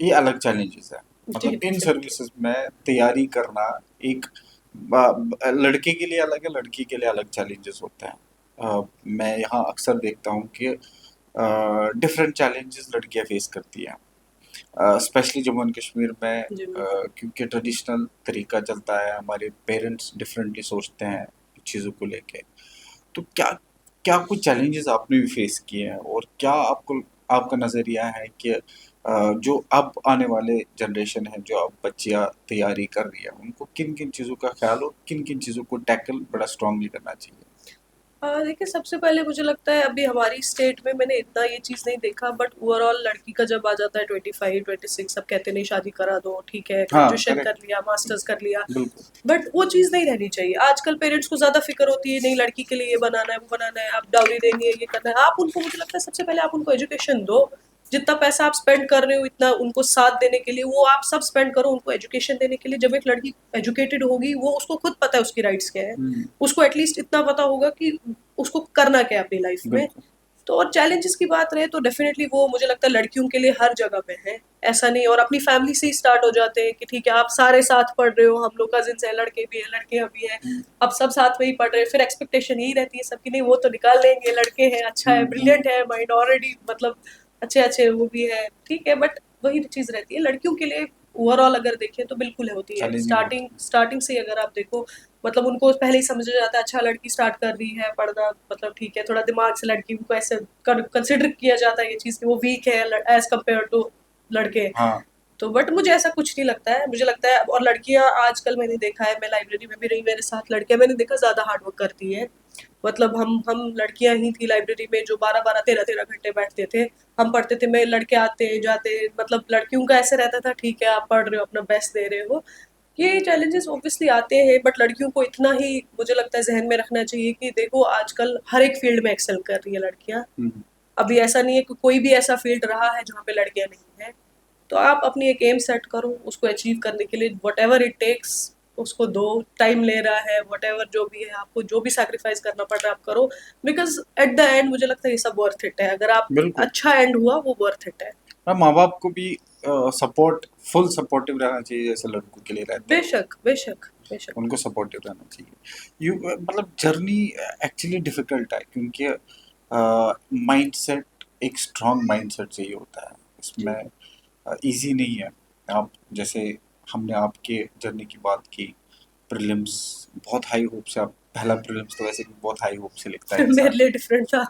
ये अलग चैलेंजेस है। जी मतलब इन डेफिनेटली। सर्विसेज में तैयारी करना एक लड़के के लिए अलग है, लड़की के लिए अलग चैलेंजेस होते हैं। मैं यहाँ अक्सर देखता हूँ कि डिफरेंट चैलेंजेस लड़कियाँ फेस करती हैं, स्पेशली जम्मू एंड कश्मीर में। जी बिल्कुल। क्योंकि ट्रेडिशनल तरीका चलता है, हमारे पेरेंट्स डिफरेंटली सोचते हैं चीज़ों को लेके। तो क्या क्या कुछ चैलेंजेस आपने भी फेस किए हैं, और क्या आपको, आपका नज़रिया है कि जो अब आने वाले जनरेशन है, जो अब बच्चियां तैयारी कर रही है, उनको किन किन चीज़ों का ख्याल और किन किन चीज़ों को टैकल बड़ा स्ट्रांगली करना चाहिए? देखिए, सबसे पहले मुझे लगता है अभी हमारी स्टेट में मैंने इतना ये चीज़ नहीं देखा, बट ओवरऑल लड़की का जब आ जाता है 25-26, सब कहते नहीं शादी करा दो, ठीक है, हाँ, ग्रेजुएशन कर करेक्ट। लिया, मास्टर्स कर लिया। बिल्कुल। बट वो चीज़ नहीं रहनी चाहिए। आजकल पेरेंट्स को ज़्यादा फ़िक्र होती है, नहीं लड़की के लिए ये बनाना है, वो बनाना है, आप डाउरी देनी है, ये करना है। आप उनको, मुझे लगता है सबसे पहले आप उनको एजुकेशन दो। जितना पैसा आप स्पेंड कर रहे हो, इतना उनको साथ देने के लिए, वो आप सब स्पेंड करो उनको एजुकेशन देने के लिए। जब एक लड़की एजुकेटेड होगी, वो उसको खुद पता है उसकी राइट्स क्या है। हम्म, उसको एटलीस्ट इतना पता होगा कि उसको करना क्या है अपनी लाइफ में। बिल्कुल। तो और चैलेंजेस की बात रहे तो डेफिनेटली वो मुझे लगता है लड़कियों के लिए हर जगह पे है, ऐसा नहीं। और अपनी फैमिली से ही स्टार्ट हो जाते हैं कि ठीक है आप सारे साथ पढ़ रहे हो, हम लोग कजिन्स हैं, लड़के भी हैं लड़कियां भी हैं, हम्म, अब सब साथ में ही पढ़ रहे हैं, फिर एक्सपेक्टेशन यही रहती है सबकी, नहीं वो तो निकाल लेंगे, लड़के हैं, अच्छा है, हम्म, ब्रिलियंट है, माइंड ऑलरेडी मतलब अच्छे अच्छे वो भी है, ठीक है। बट वही चीज रहती है लड़कियों के लिए, ओवरऑल अगर देखें तो बिल्कुल होती है। चैलेंजिंग स्टार्टिंग होता स्टार्टिंग से ही अगर आप देखो, मतलब उनको पहले ही समझा जाता है, अच्छा लड़की स्टार्ट कर रही है पढ़ना, मतलब ठीक है, थोड़ा दिमाग से लड़की को ऐसे कंसिडर किया जाता है ये चीज़ कि वो वीक है एज कम्पेयर टू लड़के। है। हाँ। तो बट मुझे ऐसा कुछ नहीं लगता है, मुझे लगता है, और लड़कियां आजकल मैंने देखा है, मैं लाइब्रेरी में भी रही, मेरे साथ लड़कियां मैंने देखा ज़्यादा हार्ड वर्क करती है। मतलब हम लड़कियां ही थी लाइब्रेरी में जो 12-12 13-13 घंटे बैठते थे, हम पढ़ते थे। मैं लड़के आते जाते, मतलब लड़कियों का ऐसे रहता था ठीक है आप पढ़ रहे हो अपना बेस्ट दे रहे हो। ये चैलेंजेस ऑब्वियसली आते हैं, बट लड़कियों को इतना ही मुझे लगता है जहन में रखना चाहिए कि देखो आजकल हर एक फील्ड में एक्सेल कर रही है लड़कियां। हम्म, अभी ऐसा नहीं है कि कोई भी ऐसा फील्ड रहा है जहाँ पे लड़कियां नहीं है। तो आप अपनी एक एम सेट करो, उसको अचीव करने के लिए वट एवर इट टेक्स उसको दो। टाइम ले रहा है, वट एवर जो भी है, आपको जो भी सैक्रिफाइस करना पड़ रहा है आप करो। बिकॉज एट द एंड मुझे लगता है ये सब वर्थ इट है, अगर आप बिल्कुल। अच्छा एंड हुआ वो वर्थ इट है। हाँ, माँ बाप को भी सपोर्ट, फुल सपोर्टिव रहना चाहिए, जैसे लड़कों के लिए रहता है। बेशक बेशक बेशक। उनको सपोर्टिव रहना चाहिए। मतलब जर्नी एक्चुअली डिफिकल्ट है, क्योंकि माइंडसेट, एक स्ट्रांग माइंडसेट चाहिए होता है जी इसमें। इजी नहीं है। आप जैसे, हमने आपके जर्नी की बात की, प्रीलिम्स बहुत हाई होप से, आप पहला प्रीलिम्स तो वैसे भी बहुत हाई होप से लिखता है मेरे इंसान। लिए डिफरेंट था।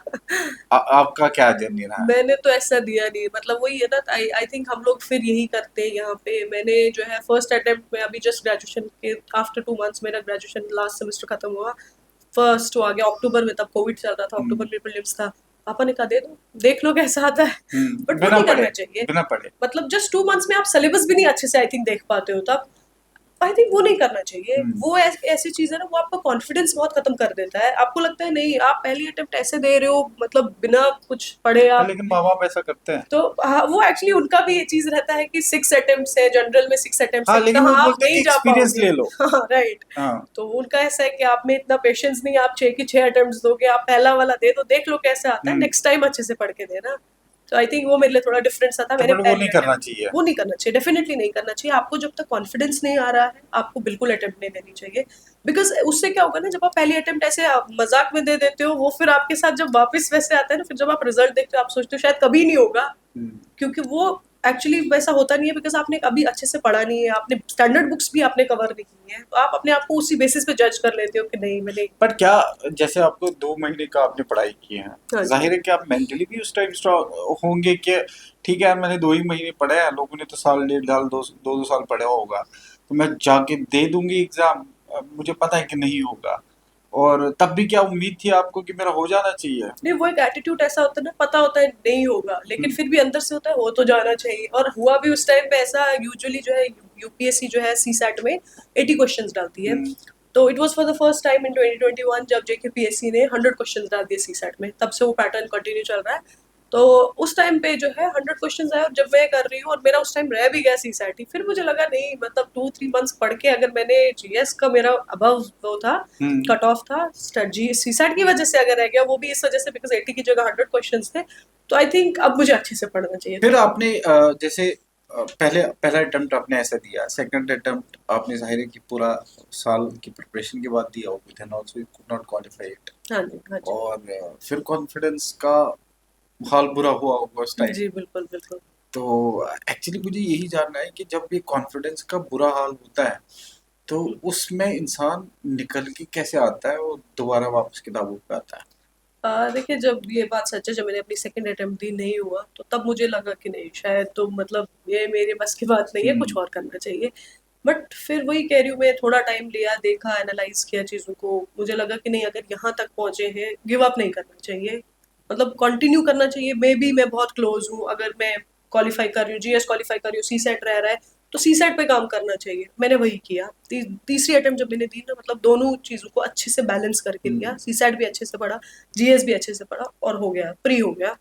आपका क्या जर्नी रहा है? मैंने तो ऐसा दिया नहीं, मतलब वही है ना, आई आई थिंक हम लोग फिर यही करते हैं यहाँ पे। मैंने जो है फर्स्ट अटेम्प्ट में, अभी जस्ट ग्रेजुएशन के आफ्टर 2 मंथ्स मेरा ग्रेजुएशन लास्ट सेमेस्टर खत्म हुआ, फर्स्ट वो आ गया अक्टूबर में, तब कोविड चल रहा था, हम्म, अक्टूबर में प्रीलिम्स था। पापा ने कहा दे दो, देख लो कैसा आता है। बट वो बिना नहीं पढ़े, करना चाहिए। बिना पढ़े। मतलब जस्ट 2 मंथ्स में आप सिलेबस भी नहीं अच्छे से आई थिंक देख पाते हो तब। आई थिंक वो नहीं करना चाहिए। हम्म। वो ऐसी चीज है ना, वो आपका कॉन्फिडेंस बहुत खत्म कर देता है। आपको लगता है नहीं, आप पहली अटेम्प्ट ऐसे दे रहे हो, मतलब बिना कुछ पढ़े आप। लेकिन माँ बाप ऐसा करते हैं। तो हाँ, वो एक्चुअली उनका भी ये चीज रहता है कि 6 अटेम्प्ट्स है, जनरल में 6 अटेम्प्ट्स हाँ, है, लेकिन कहाँ वो आप बोलते हैं कि नहीं जा एक्सपीरियंस पाओगे। ले लो। हाँ राइट। हाँ। तो उनका ऐसा है कि आप में इतना पेशेंस नहीं, आप 6 की 6 अटेम्प्ट्स दोगे, आप पहला वाला दे दो, देख लो कैसे आता है, हम्म। नेक्स्ट टाइम अच्छे से पढ़ के देना। तो आई थिंक वो मेरे लिए थोड़ा डिफरेंस था। तो मैंने बट वो पहली नहीं करना अटेम्प्ट, चाहिए। वो नहीं करना चाहिए, डेफिनेटली नहीं करना चाहिए। आपको जब तक कॉन्फिडेंस नहीं आ रहा है, आपको बिल्कुल अटेम्प्ट नहीं देनी चाहिए। बिकॉज उससे क्या होगा ना, जब आप पहली अटेम्प्ट ऐसे आप मजाक में दे देते हो, वो फिर आपके साथ जब वापस वैसे आता है ना, फिर जब आप रिजल्ट देखते हो, आप सोचते हो शायद कभी नहीं होगा। हम्म। क्योंकि वो एक्चुअली वैसा होता नहीं है, बिकॉज आपने कभी अच्छे से पढ़ा नहीं है, आपने स्टैंडर्ड बुक्स भी आपने कवर नहीं की है, तो आप अपने आप को उसी बेसिस पे जज कर लेते हो कि नहीं मैंने। बट क्या, जैसे आपको 2 महीने का आपने पढ़ाई की है, हाँ जी। जाहिर है कि आप मेंटली भी उस टाइम स्ट्रांग होंगे कि ठीक है यार, मैंने 2 ही महीने पढ़े हैं, लोगों ने तो साल, 1.5 साल, दो दो दो साल पढ़ा होगा, तो मैं जाके दे दूंगी एग्जाम, मुझे पता है कि नहीं होगा। और तब भी क्या उम्मीद थी आपको कि मेरा हो जाना चाहिए? नहीं, वो एक एटीट्यूड ऐसा होता है ना, पता होता है नहीं होगा, लेकिन हम्म। फिर भी अंदर से होता है हो तो जाना चाहिए। और हुआ भी उस टाइम पे ऐसा। यूजुअली जो है यूपीएससी जो है सी सैट में 80 क्वेश्चंस डालती है। हम्म। तो it was for the first time in 2021 जब जेकेपीएससी ने 100 क्वेश्चंस डाल दिए सी सैट में। तब से वो पैटर्न कंटिन्यू चल रहा है। तो उस टाइम पे जो है 100 क्वेश्चंस आए, और जब मैं कर रही हूँ और मेरा उस टाइम रह भी गया सी सैट ही, फिर मुझे लगा नहीं, मतलब 2-3 मंथ्स पढ़ के अगर मैंने जीएस का मेरा अबव वो था, हम्म। कट ऑफ था जी सी सैट की वजह से अगर रह गया, वो भी इस वजह से बिकॉज 80 की जगह 100 क्वेश्चंस थे। तो आई थिंक अब मुझे अच्छे से पढ़ना चाहिए फिर था। आपने जैसे पहला अटेम्प्ट आपने ऐसा दिया, सेकंड अटेम्प्ट आपने जाहिर है कि पूरा साल की प्रिपरेशन के बाद दिया होगा, then also you could not qualify it. हाँ जी, हाँ जी। और फिर कॉन्फिडेंस का हाल बुरा हुआ होगा उस टाइम। जी बिल्कुल बिल्कुल। तो एक्चुअली मुझे यही जानना है कि जब ये कॉन्फिडेंस का बुरा हाल होता है, तो उसमें इंसान निकल के कैसे आता है और दोबारा वापस किताबों पे आता है? देखिए, जब ये बात सच है, जब मैंने अपनी सेकंड अटेम्प्ट दी नहीं हुआ, तो तब मुझे लगा कि नहीं, शायद तो मतलब ये मेरे बस की बात नहीं है, कुछ हम्म। और करना चाहिए। बट फिर वही कह रही हूँ, मैं थोड़ा टाइम लिया, देखा, एनालाइज किया चीज़ों को, मुझे लगा कि नहीं, अगर यहाँ तक पहुंचे हैं, गिव अप नहीं करना चाहिए, मतलब कंटिन्यू करना चाहिए। मे बी मैं बहुत क्लोज हूँ, अगर मैं क्वालिफाई कर रही हूँ, जीएस क्वालिफाई कर रही हूँ, सी सेट रह रहा है, तो सी सेट पे काम करना चाहिए। मैंने वही किया। तीसरी अटेम्प्ट जब मैंने दी ना, मतलब दोनों चीज़ों को अच्छे से बैलेंस करके दिया, हम्म। सी सेट भी अच्छे से पढ़ा, जीएस भी अच्छे से पढ़ा, और हो गया, प्री हो गया।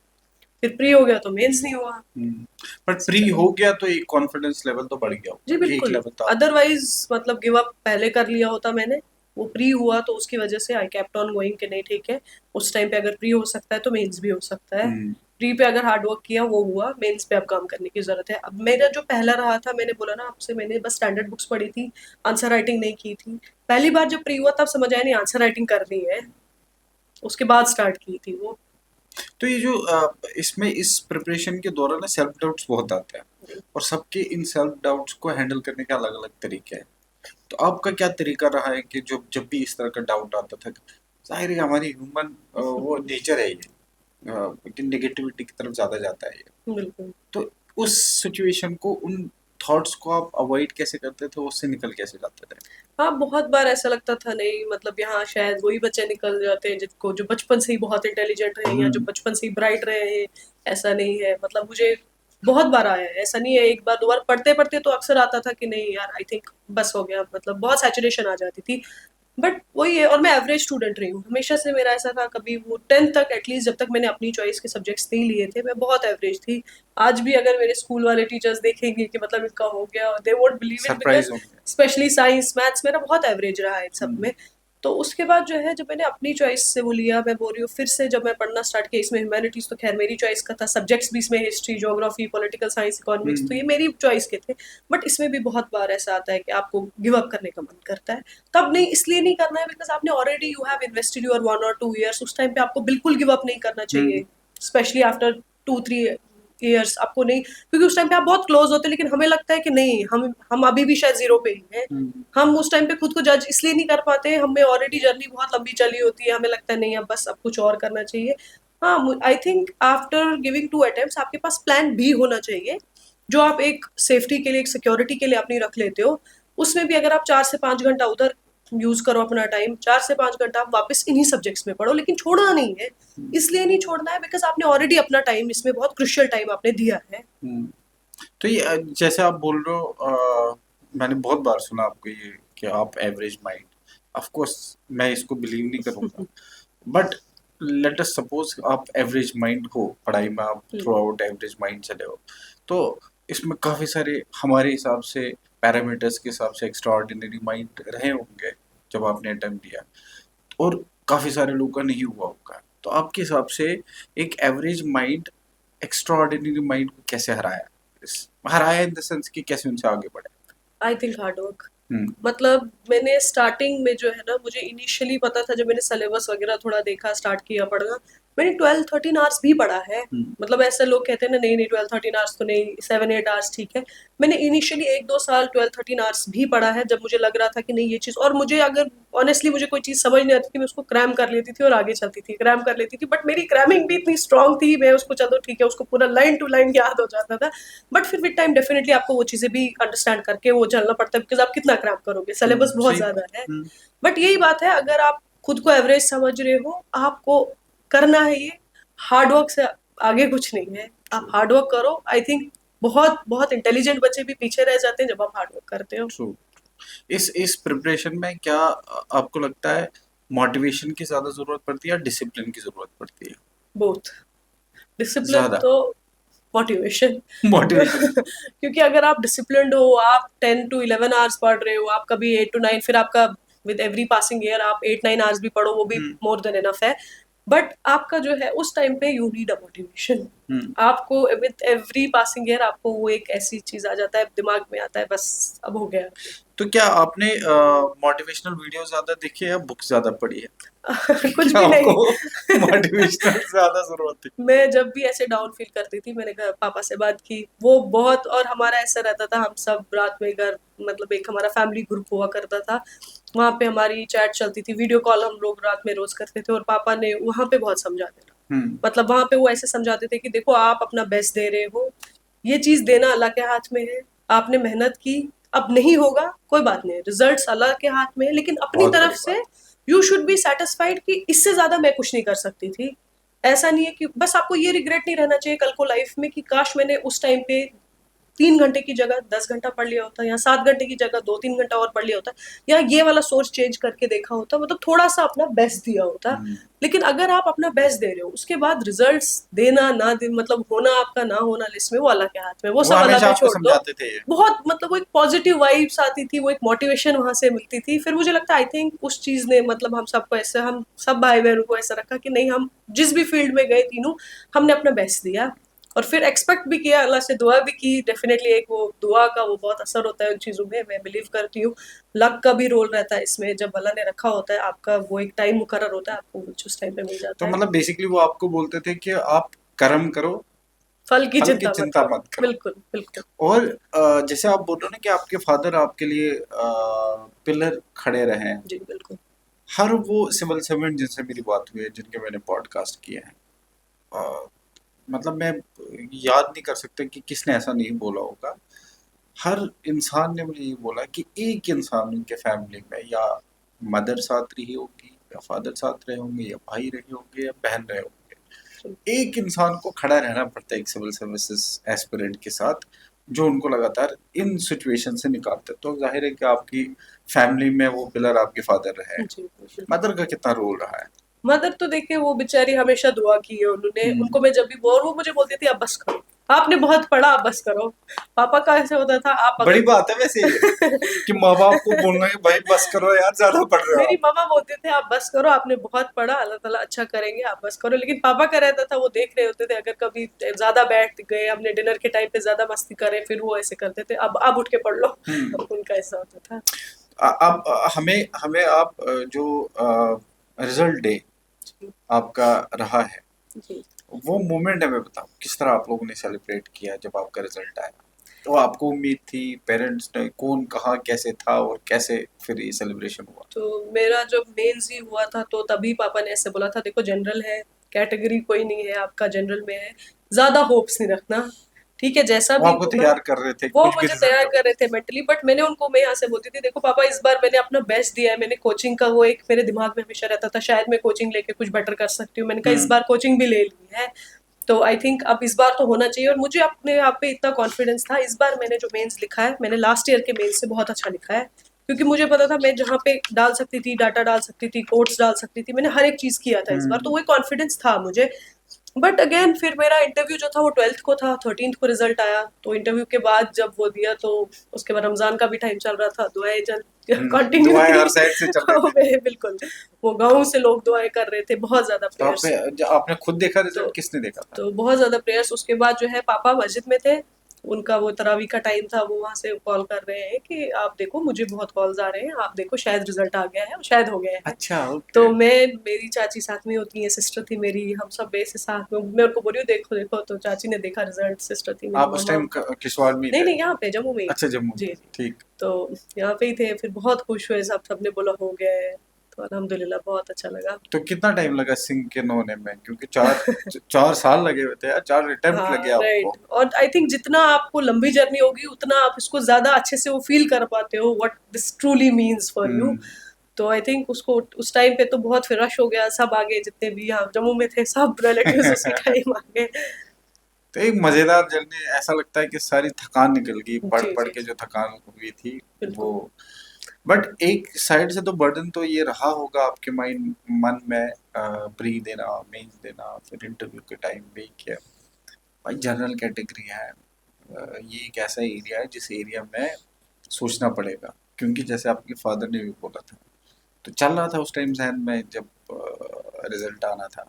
फिर प्री हो गया तो मेंस नहीं हुआ। But see pre set. हो गया तो एक कॉन्फिडेंस लेवल तो बढ़ गया जी होगा कि एक बिल्कुल। लेवल तो आप। अदरवाइज मतलब गिव अप पहले कर लिया होता मैंने। वो प्री हुआ तो उसकी वजह से आई केप्ट ऑन गोइंग कि नहीं ठीक है, उस टाइम पे अगर प्री हो सकता है तो मेंस भी हो सकता है। हम्म। प्री पे अगर हार्ड वर्क किया वो हुआ, मेंस पे अब काम करने की जरूरत है। अब मेरा जो पहला रहा था, मैंने बोला ना आपसे, मैंने बस स्टैंडर्ड बुक्स पढ़ी थी, आंसर राइटिंग नहीं की थी। पहली बार जब प्री हुआ तब समझ आया नहीं, आंसर राइटिंग करनी है। उसके बाद स्टार्ट की थी वो। तो ये जो इसमें इस प्रिपरेशन के दौरान ना सेल्फ डाउट्स बहुत आते हैं, और सबके इन सेल्फ डाउट्स को हैंडल करने के अलग अलग तरीके हैं। तो आपका क्या तरीका रहा है कि जो जब भी इस तरह का डाउट आता था, जाहिर है हमारी ह्यूमन वो नेचर है ये, कि नेगेटिविटी की तरफ ज्यादा जाता है ये। बिल्कुल। तो उस सिचुएशन को, उन थॉट्स को आप अवॉइड कैसे करते थे, उससे निकल कैसे जाते थे? हाँ, बहुत बार ऐसा लगता था नहीं, मतलब यहाँ शायद वही बच्चे निकल जाते हैं जिनको, जो बचपन से ही बहुत इंटेलिजेंट रहे हैं, या जो हम्म। बचपन से ही ब्राइट रहे हैं। ऐसा नहीं है, मतलब मुझे बहुत बार आया है, ऐसा नहीं है, एक बार दो बार पढ़ते पढ़ते तो अक्सर आता था कि नहीं यार, आई थिंक बस हो गया, मतलब बहुत सैचुरेशन आ जाती थी। बट वही है, और मैं एवरेज स्टूडेंट रही हूँ हमेशा से। मेरा ऐसा था, कभी वो 10th तक एटलीस्ट, जब तक मैंने अपनी चॉइस के सब्जेक्ट्स नहीं लिए थे, मैं बहुत एवरेज थी। आज भी अगर मेरे स्कूल वाले टीचर्स देखेंगे कि मतलब इनका हो गया, they won't believe it, surprise because होंगे। स्पेशली साइंस मैथ्स मेरा बहुत एवरेज रहा है इन सब हम्म। में। तो उसके बाद जो है, जब मैंने अपनी चॉइस से वो लिया, मैं बोल रही हूँ, फिर से जब मैं पढ़ना स्टार्ट किया, इसमें ह्यूमैनिटीज तो खैर मेरी चॉइस का था, सब्जेक्ट्स भी इसमें history, geography, political science, economics, तो हम्म। ये मेरी चॉइस के थे। बट इसमें भी बहुत बार ऐसा आता है कि आपको गिव अप करने का मन करता है। तब नहीं, इसलिए नहीं करना है बिकॉज आपने already you have invested your 1 or 2 years, उस टाइम पे आपको बिल्कुल गिव अप नहीं करना हम्म। चाहिए। स्पेशली आफ्टर 2-3 years आपको नहीं, क्योंकि उस टाइम पे आप बहुत क्लोज होते हैं, लेकिन हमें लगता है कि नहीं, हम अभी भी शायद जीरो पे ही हैं। हम्म। हम उस टाइम पे खुद को जज इसलिए नहीं कर पाते, हमें ऑलरेडी जर्नी बहुत लंबी चली होती है, हमें लगता है नहीं, अब बस अब कुछ और करना चाहिए। हाँ, I think after giving 2 attempts आपके पास प्लान भी होना चाहिए, जो आप एक सेफ्टी के लिए, एक सिक्योरिटी के लिए अपनी रख लेते हो। उसमें भी अगर आप 4 से 5 घंटा उधर यूज करो अपना टाइम, 4 से 5 घंटा आप वापस इन्हीं सब्जेक्ट्स में पढ़ो, लेकिन छोड़ना नहीं है। इसलिए नहीं छोड़ना है बिकॉज आपने ऑलरेडी अपना टाइम इसमें, बहुत क्रुशियल टाइम आपने दिया है। हम्म। तो ये जैसे आप बोल रहे हो, मैंने बहुत बार सुना आपको ये कि आप एवरेज माइंड, ऑफ कोर्स मैं इसको बिलीव नहीं करूंगा, बट लेट अस सपोज आप एवरेज माइंड हो, पढ़ाई में आप थ्रू आउट एवरेज माइंड चले हो, तो इसमें काफी सारे हमारे हिसाब से पैरामीटर्स के हिसाब से एक्स्ट्रा ऑर्डिनरी माइंड रहे होंगे जब आपने अटेम्प्ट दिया, और काफी सारे लोगों का नहीं हुआ होगा। तो आपके हिसाब से एक average mind extra ordinary mind को कैसे हराया, हराया इन द सेंस कि कैसे उनसे आगे बढ़े? I think hard work. Hmm. मतलब मैंने स्टार्टिंग में जो है ना, मुझे इनिशियली पता था, जब मैंने सिलेबस वगैरह थोड़ा देखा, स्टार्ट किया पढ़ना, मैंने 12-13 आवर्स भी पढ़ा है। हम्म। मतलब ऐसे लोग कहते हैं ना, नहीं नहीं 12-13 आवर्स तो नहीं, 7-8 आवर्स ठीक है। मैंने इनिशियली 1-2 साल 12-13 आवर्स भी पढ़ा है, जब मुझे लग रहा था कि नहीं ये चीज़, और मुझे अगर ऑनेस्टली मुझे कोई चीज़ समझ नहीं आती थी, मैं उसको क्रैम कर लेती थी और आगे चलती थी, क्रैम कर लेती थी। बट मेरी क्रैमिंग भी इतनी स्ट्रांग थी, मैं उसको चलो ठीक है, उसको पूरा लाइन टू लाइन याद हो जाता था। बट फिर विद टाइम डेफिनेटली आपको वो चीज़ें भी अंडरस्टैंड करके वो चलना पड़ता है, बिकॉज आप कितना क्रैम करोगे, सिलेबस बहुत सही ज़्यादा बात। है। हम्म। बट यही बात है, अगर आप खुद को एवरेज समझ रहे हो, आपको करना है ये, हार्ड वर्क से आगे कुछ नहीं है। आप ट्रू। हार्ड वर्क करो। आई थिंक बहुत बहुत इंटेलिजेंट बच्चे भी पीछे रह जाते हैं जब आप हार्ड वर्क करते हो। ट्रू। इस प्रिपरेशन में क्या आपको लगता है मोटिवेशन की ज्यादा जरूरत पड़ती है या डिसिप्लिन की जरूरत पड़ती है? बोथ। डिसिप्लिन ज्यादा। तो मोटिवेशन। मोटिवेशन। क्योंकि अगर आप डिसिप्लिन्ड हो, आप 10 to 11 आवर्स पढ़ रहे हो, आप कभी 8 to 9, फिर आपका विद एवरी पासिंग ईयर आप 8-9 आवर्स भी पढ़ो, वो भी हम्म। मोर देन इनफ है। बट आपका जो है उस टाइम पे यू नीड अ मोटिवेशन। हम्म। आपको विद एवरी पासिंग ईयर आपको वो एक ऐसी चीज आ जाता है, दिमाग में आता है, बस अब हो गया। तो क्या आपने मोटिवेशनल वीडियो ज्यादा देखी है या बुक ज्यादा पढ़ी है? कुछ क्या भी आपको नहीं। मोटिवेशनल ज्यादा जरूरत थी? मैं जब भी ऐसे डाउन फील करती थी, मैंने घर पापा से बात की, वो बहुत, और हमारा ऐसा रहता था, हम सब रात में घर, मतलब एक हमारा फैमिली ग्रुप हुआ करता था, वहाँ पे हमारी चैट चलती थी, वीडियो कॉल हम लोग रात में रोज करते थे, और पापा ने वहाँ पे बहुत समझाते थे। हम्म। मतलब वहाँ पे वो ऐसे समझाते थे कि देखो आप अपना बेस्ट दे रहे हो, ये चीज देना अल्लाह के हाथ में है, आपने मेहनत की, अब नहीं होगा कोई बात नहीं, रिजल्ट्स अल्लाह के हाथ में है, लेकिन अपनी बहुत तरफ बड़ी से बात। यू शुड बी सेटिस्फाइड कि इससे ज्यादा मैं कुछ नहीं कर सकती थी। ऐसा नहीं है कि बस, आपको ये रिग्रेट नहीं रहना चाहिए कल को लाइफ में कि काश मैंने उस टाइम पे 3 घंटे की जगह 10 घंटा पढ़ लिया होता, या 7 घंटे की जगह 2-3 घंटा और पढ़ लिया होता, या ये वाला सोच चेंज करके देखा होता, मतलब थोड़ा सा अपना बेस्ट दिया होता। हम्म। लेकिन अगर आप अपना बेस्ट दे रहे हो, उसके बाद रिजल्ट्स देना ना दे, मतलब होना आपका ना होना लिस्ट में, वो अल्लाह के हाथ में, वो वो सब अल्लाह हमेशा पे आपको छोड़ दो। समझाते थे ये। बहुत, मतलब वो एक पॉजिटिव वाइब्स आती थी, वो एक मोटिवेशन वहां से मिलती थी। फिर मुझे लगता है आई थिंक उस चीज ने, मतलब हम सबको ऐसे, हम सब भाई बहनों को ऐसा रखा कि नहीं, हम जिस भी फील्ड में गए तीनों, हमने अपना बेस्ट दिया, और फिर एक्सपेक्ट भी किया, अल्लाह से दुआ भी की। डेफिनेटली एक वो दुआ का वो बहुत असर होता है उन चीज़ों में, मैं बिलीव करती हूँ। लक का भी रोल रहता है इसमें, जब अल्लाह ने रखा होता है, आपका वो एक टाइम मुकर्रर होता है, आपको कुछ उस टाइम पे मिल तो जाता है। मतलब बेसिकली वो आपको बोलते थे कि आप कर्म करो, फल की फल की चिंता मत चिंता करो। मत करो। बिल्कुल बिल्कुल। और जैसे आप बोल रहे हो ना कि आपके फादर आपके लिए पिलर खड़े रहे हैं, जी बिल्कुल। हर वो सिविल सर्वेंट जिनसे मेरी बात हुई है, जिनके मैंने पॉडकास्ट किए हैं, अ, मतलब मैं याद नहीं कर सकता कि किसने ऐसा नहीं बोला होगा। हर इंसान ने मुझे ये बोला कि एक इंसान उनके फैमिली में, या मदर साथ रही होगी, या फादर साथ रहे होंगे, या भाई रहे होंगे, या बहन रहे होंगे, एक इंसान को खड़ा रहना पड़ता है एक सिविल सर्विसेज एस्पिरेंट के साथ, जो उनको लगातार इन सिचुएशन से निकालते हैं। तो जाहिर है कि आपकी फैमिली में वो पिलर आपके फादर रहे हैं। जी बिल्कुल। मदर का कितना रोल रहा है? मदर तो देखिए, वो बेचारी हमेशा दुआ की है उन्होंने, हम्म। उनको मैं जब भी बोल, वो मुझे बोलती थी अब बस करो, आपने बहुत पढ़ा, अब बस करो। पापा का ऐसे होता था, आप बड़ी अगर बात है वैसे ये कि माँ बाप को बोलना है भाई बस करो यार, ज्यादा पढ़ रहे हो मेरी आप। मामा बोलते थे आप बस करो, आपने बहुत पढ़ा, अल्लाह ताला अच्छा करेंगे, आप बस करो। लेकिन पापा का रहता था, वो देख रहे होते थे, अगर कभी ज्यादा बैठ गए, हमने डिनर के टाइम पे ज्यादा मस्ती करे, फिर वो ऐसे करते थे, अब उठ के पढ़ लो। हम्म। उनका ऐसा होता था। अब हमें हमें आप जो रिजल्ट डे जी आपका रहा है, जी। वो मोमेंट हमें बताओ, किस तरह आप लोगों ने सेलिब्रेट किया जब आपका रिजल्ट आया? तो आपको उम्मीद थी, पेरेंट्स ने, कौन कहाँ कैसे था, और कैसे फिर ये सेलिब्रेशन हुआ? तो मेरा जब मेंस ही हुआ था, तो तभी पापा ने ऐसे बोला था, देखो जनरल है, कैटेगरी कोई नहीं है आपका, जनरल में है, ज्यादा होप्स नहीं रखना, ठीक है जैसा वो भी आपको होगा। तैयार कर रहे थे वो कुछ भी मुझे रिजल्ट तैयार हो। कर रहे थे मेंटली, बट मैं यहाँ से बोलती थी, देखो पापा इस बार मैंने अपना बेस्ट दिया है, मैंने कोचिंग का वो एक मेरे दिमाग में हमेशा रहता था, शायद मैं कोचिंग लेके कुछ बेटर कर सकती हूँ, मैंने कहा इस हम्म। बार कोचिंग भी ले ली है, तो आई थिंक अब इस बार तो होना चाहिए, और मुझे अपने आप पे इतना कॉन्फिडेंस था। इस बार मैंने जो मेंस लिखा है, मैंने लास्ट ईयर के मेंस से बहुत अच्छा लिखा है, क्योंकि मुझे पता था मैं जहाँ पे डाल सकती थी, डाटा डाल सकती थी, कोड्स डाल सकती थी, मैंने हर एक चीज़ किया था इस बार, तो हम्म। वही कॉन्फिडेंस था मुझे। बट अगेन फिर मेरा इंटरव्यू जो था वो 12th को था, 13th को रिजल्ट आया, तो इंटरव्यू के बाद जब वो दिया तो उसके बाद रमजान का भी टाइम चल रहा था, दुआएं चल कंटिन्यू दुआएं थी। हर साइड से चल रही थी। बिल्कुल, वो गाँव से लोग दुआएं कर रहे थे, बहुत ज्यादा तो प्रेयर्स। आपने खुद देखा तो रिजल्ट, किसने देखा था? तो बहुत ज़्यादा प्रेयर्स। उसके बाद जो है पापा मस्जिद में थे, उनका वो तरावी का टाइम था, वो वहाँ से कॉल कर रहे हैं कि आप देखो, मुझे बहुत कॉल्स आ रहे हैं, आप देखो शायद रिजल्ट आ गया है, और शायद हो गया है। अच्छा, तो ओके। मेरी चाची साथ में होती है, सिस्टर थी मेरी, हम सब बेस साथ में, मैं उनको बोल रही हूँ देखो देखो, तो चाची ने देखा रिजल्ट, सिस्टर थी मेरी, आप उस मामा। टाइम किसवाड़ में ही नहीं थे? नहीं, यहाँ पे जम्मू में ही। अच्छा, जम्मू जी में, जी। ठीक। तो यहाँ पे ही थे, फिर बहुत खुश हुए सब, सबने बोला हो गया है, तो अल्हम्दुलिल्लाह बहुत अच्छा लगा। तो कितना टाइम लगा सिंक के होने में, क्योंकि 4 साल लगे हुए थे यार, 4 अटेम्प्ट लगे हाँ आपको। राइट, और आई थिंक जितना आपको लंबी जर्नी होगी उतना आप इसको ज्यादा अच्छे से वो फील कर पाते हो, what this truly means for you. Hmm. तो आई थिंक उसको उस टाइम पे तो बहुत फिर रश हो गया, सब आ गए जितने भी यहाँ जम्मू में थे, सब रिलेटिव्स उसी टाइम आ गए। तो एक मजेदार जर्नी, ऐसा लगता है कि सारी थकान निकल गई, पढ़ जी पढ़ जी के जो थकान हुई थी वो। बिल्कुल। बट एक साइड से तो बर्डन तो ये रहा होगा आपके माइंड मन में, प्री देना, मेंस देना, फिर इंटरव्यू के टाइम भी किया। भाई जनरल कैटेगरी है, ये एक ऐसा एरिया है जिस एरिया में सोचना पड़ेगा, क्योंकि जैसे आपके फादर ने भी बोला था, तो चल रहा था उस टाइम जहन में जब रिजल्ट आना था।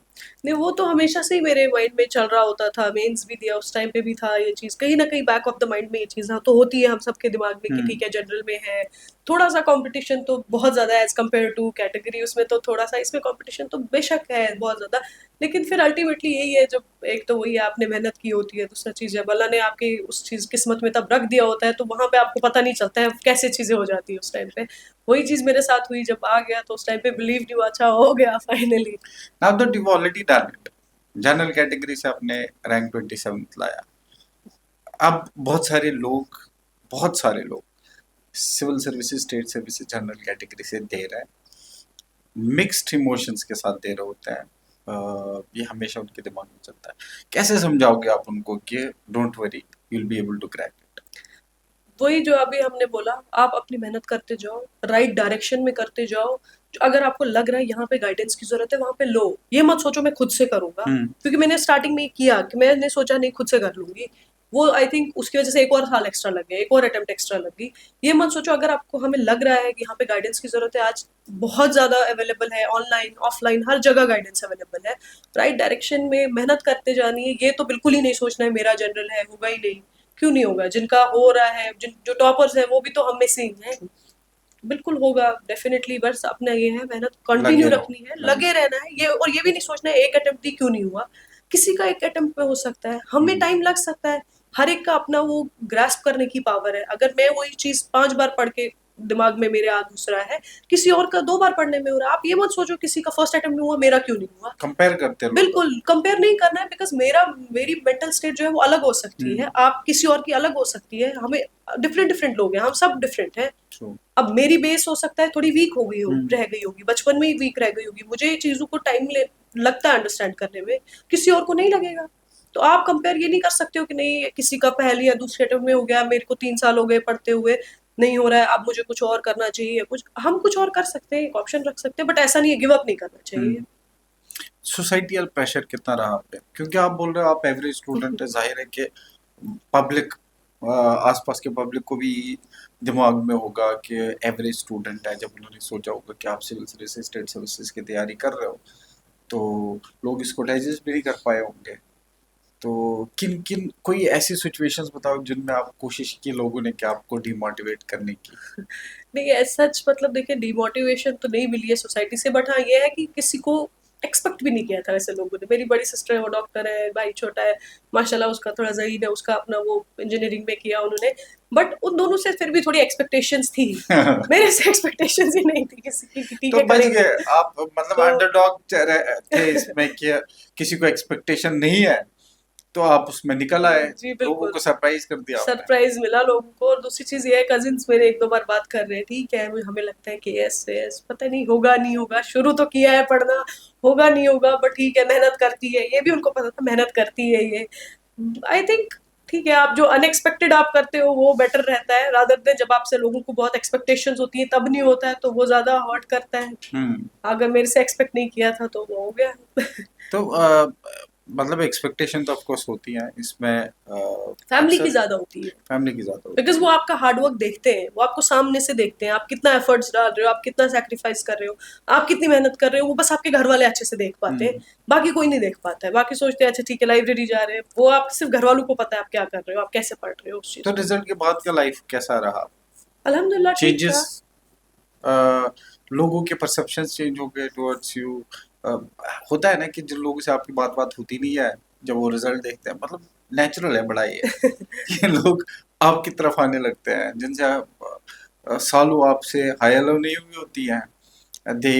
नहीं, वो तो हमेशा से ही मेरे माइंड में चल रहा होता था, मेंस भी दिया उस टाइम पे भी था, ये चीज़ कहीं न कहीं बैक ऑफ द माइंड में, ये चीज़ हाँ, तो होती है हम सबके दिमाग में कि हम्म। ठीक है जनरल में है, थोड़ा-सा कंपटीशन तो बहुत ज़्यादा है एज़ कम्पेयर टू कैटेगरी, उसमें तो थोड़ा-सा, इसमें कंपटीशन तो बेशक है बहुत ज़्यादा, लेकिन फिर अल्टीमेटली यही है, जब एक तो वही है आपने मेहनत की होती है, दूसरा चीज़ है अल्लाह ने आपकी उस चीज़ किस्मत में तब रख दिया होता है, तो वहाँ पे आपको पता नहीं चलता है कैसे चीज़ें हो जाती है उस टाइम पे। वही चीज़ मेरे साथ हुई, जब आ गया तो उस टाइम पे बिलीव नहीं हुआ, अच्छा हो गया finally. Now that you already done it, general category से आपने रैंक 27 लाया। अब बहुत सारे लोग civil services, state services general category से दे रहे हैं, मिक्स्ड इमोशंस के साथ दे रहे होते हैं। ये हमेशा उनके दिमाग में चलता है। कैसे समझाओगे आप उनको कि don't worry, you will be able to crack it? वही जो अभी हमने बोला, आप अपनी मेहनत करते जाओ, राइट डायरेक्शन में करते जाओ। अगर आपको लग रहा है यहाँ पे गाइडेंस की जरूरत है, वहां पे लो, ये मत सोचो मैं खुद से करूंगा, हम्म। क्योंकि मैंने स्टार्टिंग में ये किया कि मैंने सोचा नहीं खुद से कर लूंगी, वो आई थिंक उसकी वजह से एक और साल एक्स्ट्रा लग गया, एक और अटेम्प्ट एक्स्ट्रा लग गई। ये मत सोचो, अगर आपको हमें लग रहा है कि यहाँ पे गाइडेंस की जरूरत है, आज बहुत ज्यादा अवेलेबल है, ऑनलाइन ऑफलाइन हर जगह गाइडेंस अवेलेबल है, राइट डायरेक्शन में मेहनत करते जानी है। ये तो बिल्कुल ही नहीं सोचना है मेरा जनरल है होगा ही नहीं, क्यों नहीं होगा, जिनका हो रहा है, जिन जो टॉपर्स है वो भी तो हम में से ही हैं, बिल्कुल होगा डेफिनेटली। बस अपना ये है, मेहनत कंटिन्यू लगे रहो, रखनी है, लगे लगे रहना है ये, और ये भी नहीं सोचना है एक अटेम्प्ट ही क्यों नहीं हुआ, किसी का एक अटेम्प्ट में हो सकता है, हमें हम्म। टाइम लग सकता है, हर एक का अपना वो ग्रास्प करने की पावर है। अगर मैं वही चीज 5 बार पढ़ के दिमाग में मेरे आ घुस रहा है, किसी और का 2 बार पढ़ने में हो रहा है, आप ये मत सोचो किसी का फर्स्ट अटेम्प्ट में हुआ मेरा क्यों नहीं हुआ। कंपेयर करते रहो तो। बिल्कुल कंपेयर नहीं करना है, बिकॉज मेरी मेंटल स्टेट जो है वो अलग हो सकती है, हम्म। आप किसी और की अलग हो सकती है, हमें डिफरेंट डिफरेंट लोग हैं, हम सब डिफरेंट हैं। ट्रू। अब मेरी बेस हो सकता है थोड़ी वीक हो गई हो, हम्म। रह गई होगी, बचपन में ही वीक रह गई होगी, मुझे ये चीजों को टाइम ले लगता है अंडरस्टैंड करने में, किसी और को नहीं लगेगा। तो आप कंपेयर ये नहीं कर सकते हो कि नहीं किसी का पहले या दूसरे अटेम्प्ट में हो गया, मेरे को 3 साल हो गए पढ़ते हुए, नहीं हो रहा है, अब मुझे कुछ और करना चाहिए, कुछ हम कुछ और कर सकते हैं, एक ऑप्शन रख सकते हैं, बट ऐसा नहीं है, गिव अप नहीं करना चाहिए। हम्म। सोसाइटियल प्रेशर कितना रहा आप पे, क्योंकि आप बोल रहे हो आप एवरेज स्टूडेंट है, जाहिर है कि पब्लिक, आसपास के पब्लिक को भी दिमाग में होगा कि एवरेज स्टूडेंट है, जब उन्होंने सोचा होगा कि आप सिविल सर्विसेज, स्टेट सर्विसेज की तैयारी कर रहे हो, तो लोग इसको डाइजेस्ट भी नहीं कर पाए होंगे। तो किन किन कोई ऐसी सिचुएशंस बताओ जिनमें आप कोशिश की लोगों ने कि आपको डिमोटिवेट करने की। नहीं एज सच, मतलब देखिए डिमोटिवेशन तो नहीं मिली है सोसाइटी से, बट हाँ ये है कि किसी को एक्सपेक्ट भी नहीं किया था वैसे लोगों ने। मेरी बड़ी सिस्टर है वो डॉक्टर है, भाई छोटा है माशाल्लाह, उसका थोड़ा जहीन है, उसका अपना वो इंजीनियरिंग में किया उन्होंने, बट उन दोनों से फिर भी थोड़ी एक्सपेक्टेशंस थी, मेरे से एक्सपेक्टेशंस ही नहीं थी किसी की कि ठीक तो है बच करेंगे। गए आप, मतलब तो अंडरडॉग थे इसमें कि किसी को एक्सपेक्टेशन नहीं है, तो आप उसमें निकल आए, जी लोगों बिल्कुल। को सरप्राइज कर दिया आपने। सरप्राइज मिला लोगों को। और दूसरी चीज ये है, कजिन्स मेरे एक दो बार बात कर रहे हैं, ठीक है हमें लगता है कि यस यस, पता नहीं होगा नहीं होगा, शुरू तो किया है पढ़ना, होगा नहीं होगा, बट ठीक है मेहनत करती है, ये भी उनको पता था मेहनत करती है ये। आई थिंक ठीक है, आप जो अनएक्सपेक्टेड आप करते हो वो बेटर रहता है, रादर देन जब आपसे लोगों को बहुत एक्सपेक्टेशंस होती है तब नहीं होता है, तो वो ज्यादा हर्ट करता है। हम्म। अगर मेरे से एक्सपेक्ट नहीं किया था तो वो हो गया। तो मतलब एक्सपेक्टेशन तो ऑफ कोर्स होती हैं इसमें, फैमिली की अक्सर ज्यादा होती है, फैमिली की ज़्यादा होती बिकॉज वो है। आपका हार्ड वर्क देखते हैं, वो आपको सामने से देखते हैं, आप कितना एफर्ट्स डाल रहे हो, आप कितना सेक्रीफाइस कर रहे हो, आप कितनी मेहनत कर रहे हो, वो बस आपके घर वाले अच्छे से देख पाते हैं, हम्म। बाकी कोई नहीं देख पाता है। बाकी सोचते हैं अच्छा ठीक है लाइब्रेरी जा रहे हैं, वो आप सिर्फ घर वालों को पता है आप क्या कर रहे हो, आप कैसे पढ़ रहे हो उस तो चीज को। रिजल्ट के बाद का लाइफ कैसा रहा? अल्हम्दुलिल्लाह ठीक चेंजेस, था। लोगों के परसेप्शन चेंज हो गए टुवर्ड्स यू? होता है ना कि जिन लोगों से आपकी बात बात होती नहीं है, जब वो रिजल्ट देखते हैं, मतलब नेचुरल है बड़ा ये कि लोग आपकी तरफ आने लगते हैं जिनसे आप सालों आपसे हाई हेलो नहीं हुई होती हैं, they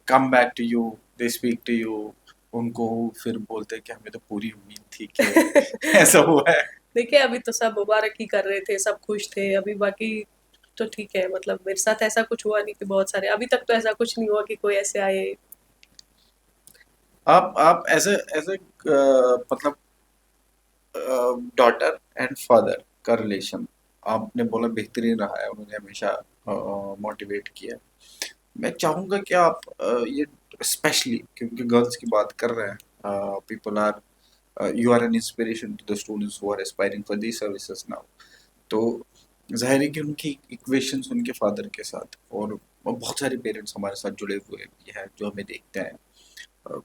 come back to you, they speak to you, उनको फिर बोलते हैं कि हमें तो पूरी उम्मीद थी कि ऐसा हुआ है। देखिए अभी तो सब मुबारक ही कर रहे थे, सब खुश थे, अभी बाकी तो ठीक है, मतलब मेरे साथ ऐसा कुछ हुआ नहीं कि बहुत सारे, अभी तक तो ऐसा कुछ नहीं हुआ कि कोई ऐसे आए। आप एज ए मतलब डॉटर एंड फादर का रिलेशन, आपने बोला बेहतरीन रहा है, उन्होंने हमेशा मोटिवेट किया। मैं चाहूँगा कि आप ये स्पेशली क्योंकि गर्ल्स की बात कर रहे हैं, people are, you are an inspiration to the students who are aspiring for these services now. तो जाहिर है कि उनकी इक्वेशंस उनके फादर के साथ, और बहुत सारे पेरेंट्स हमारे साथ जुड़े हुए भी हैं जो हमें देखते हैं,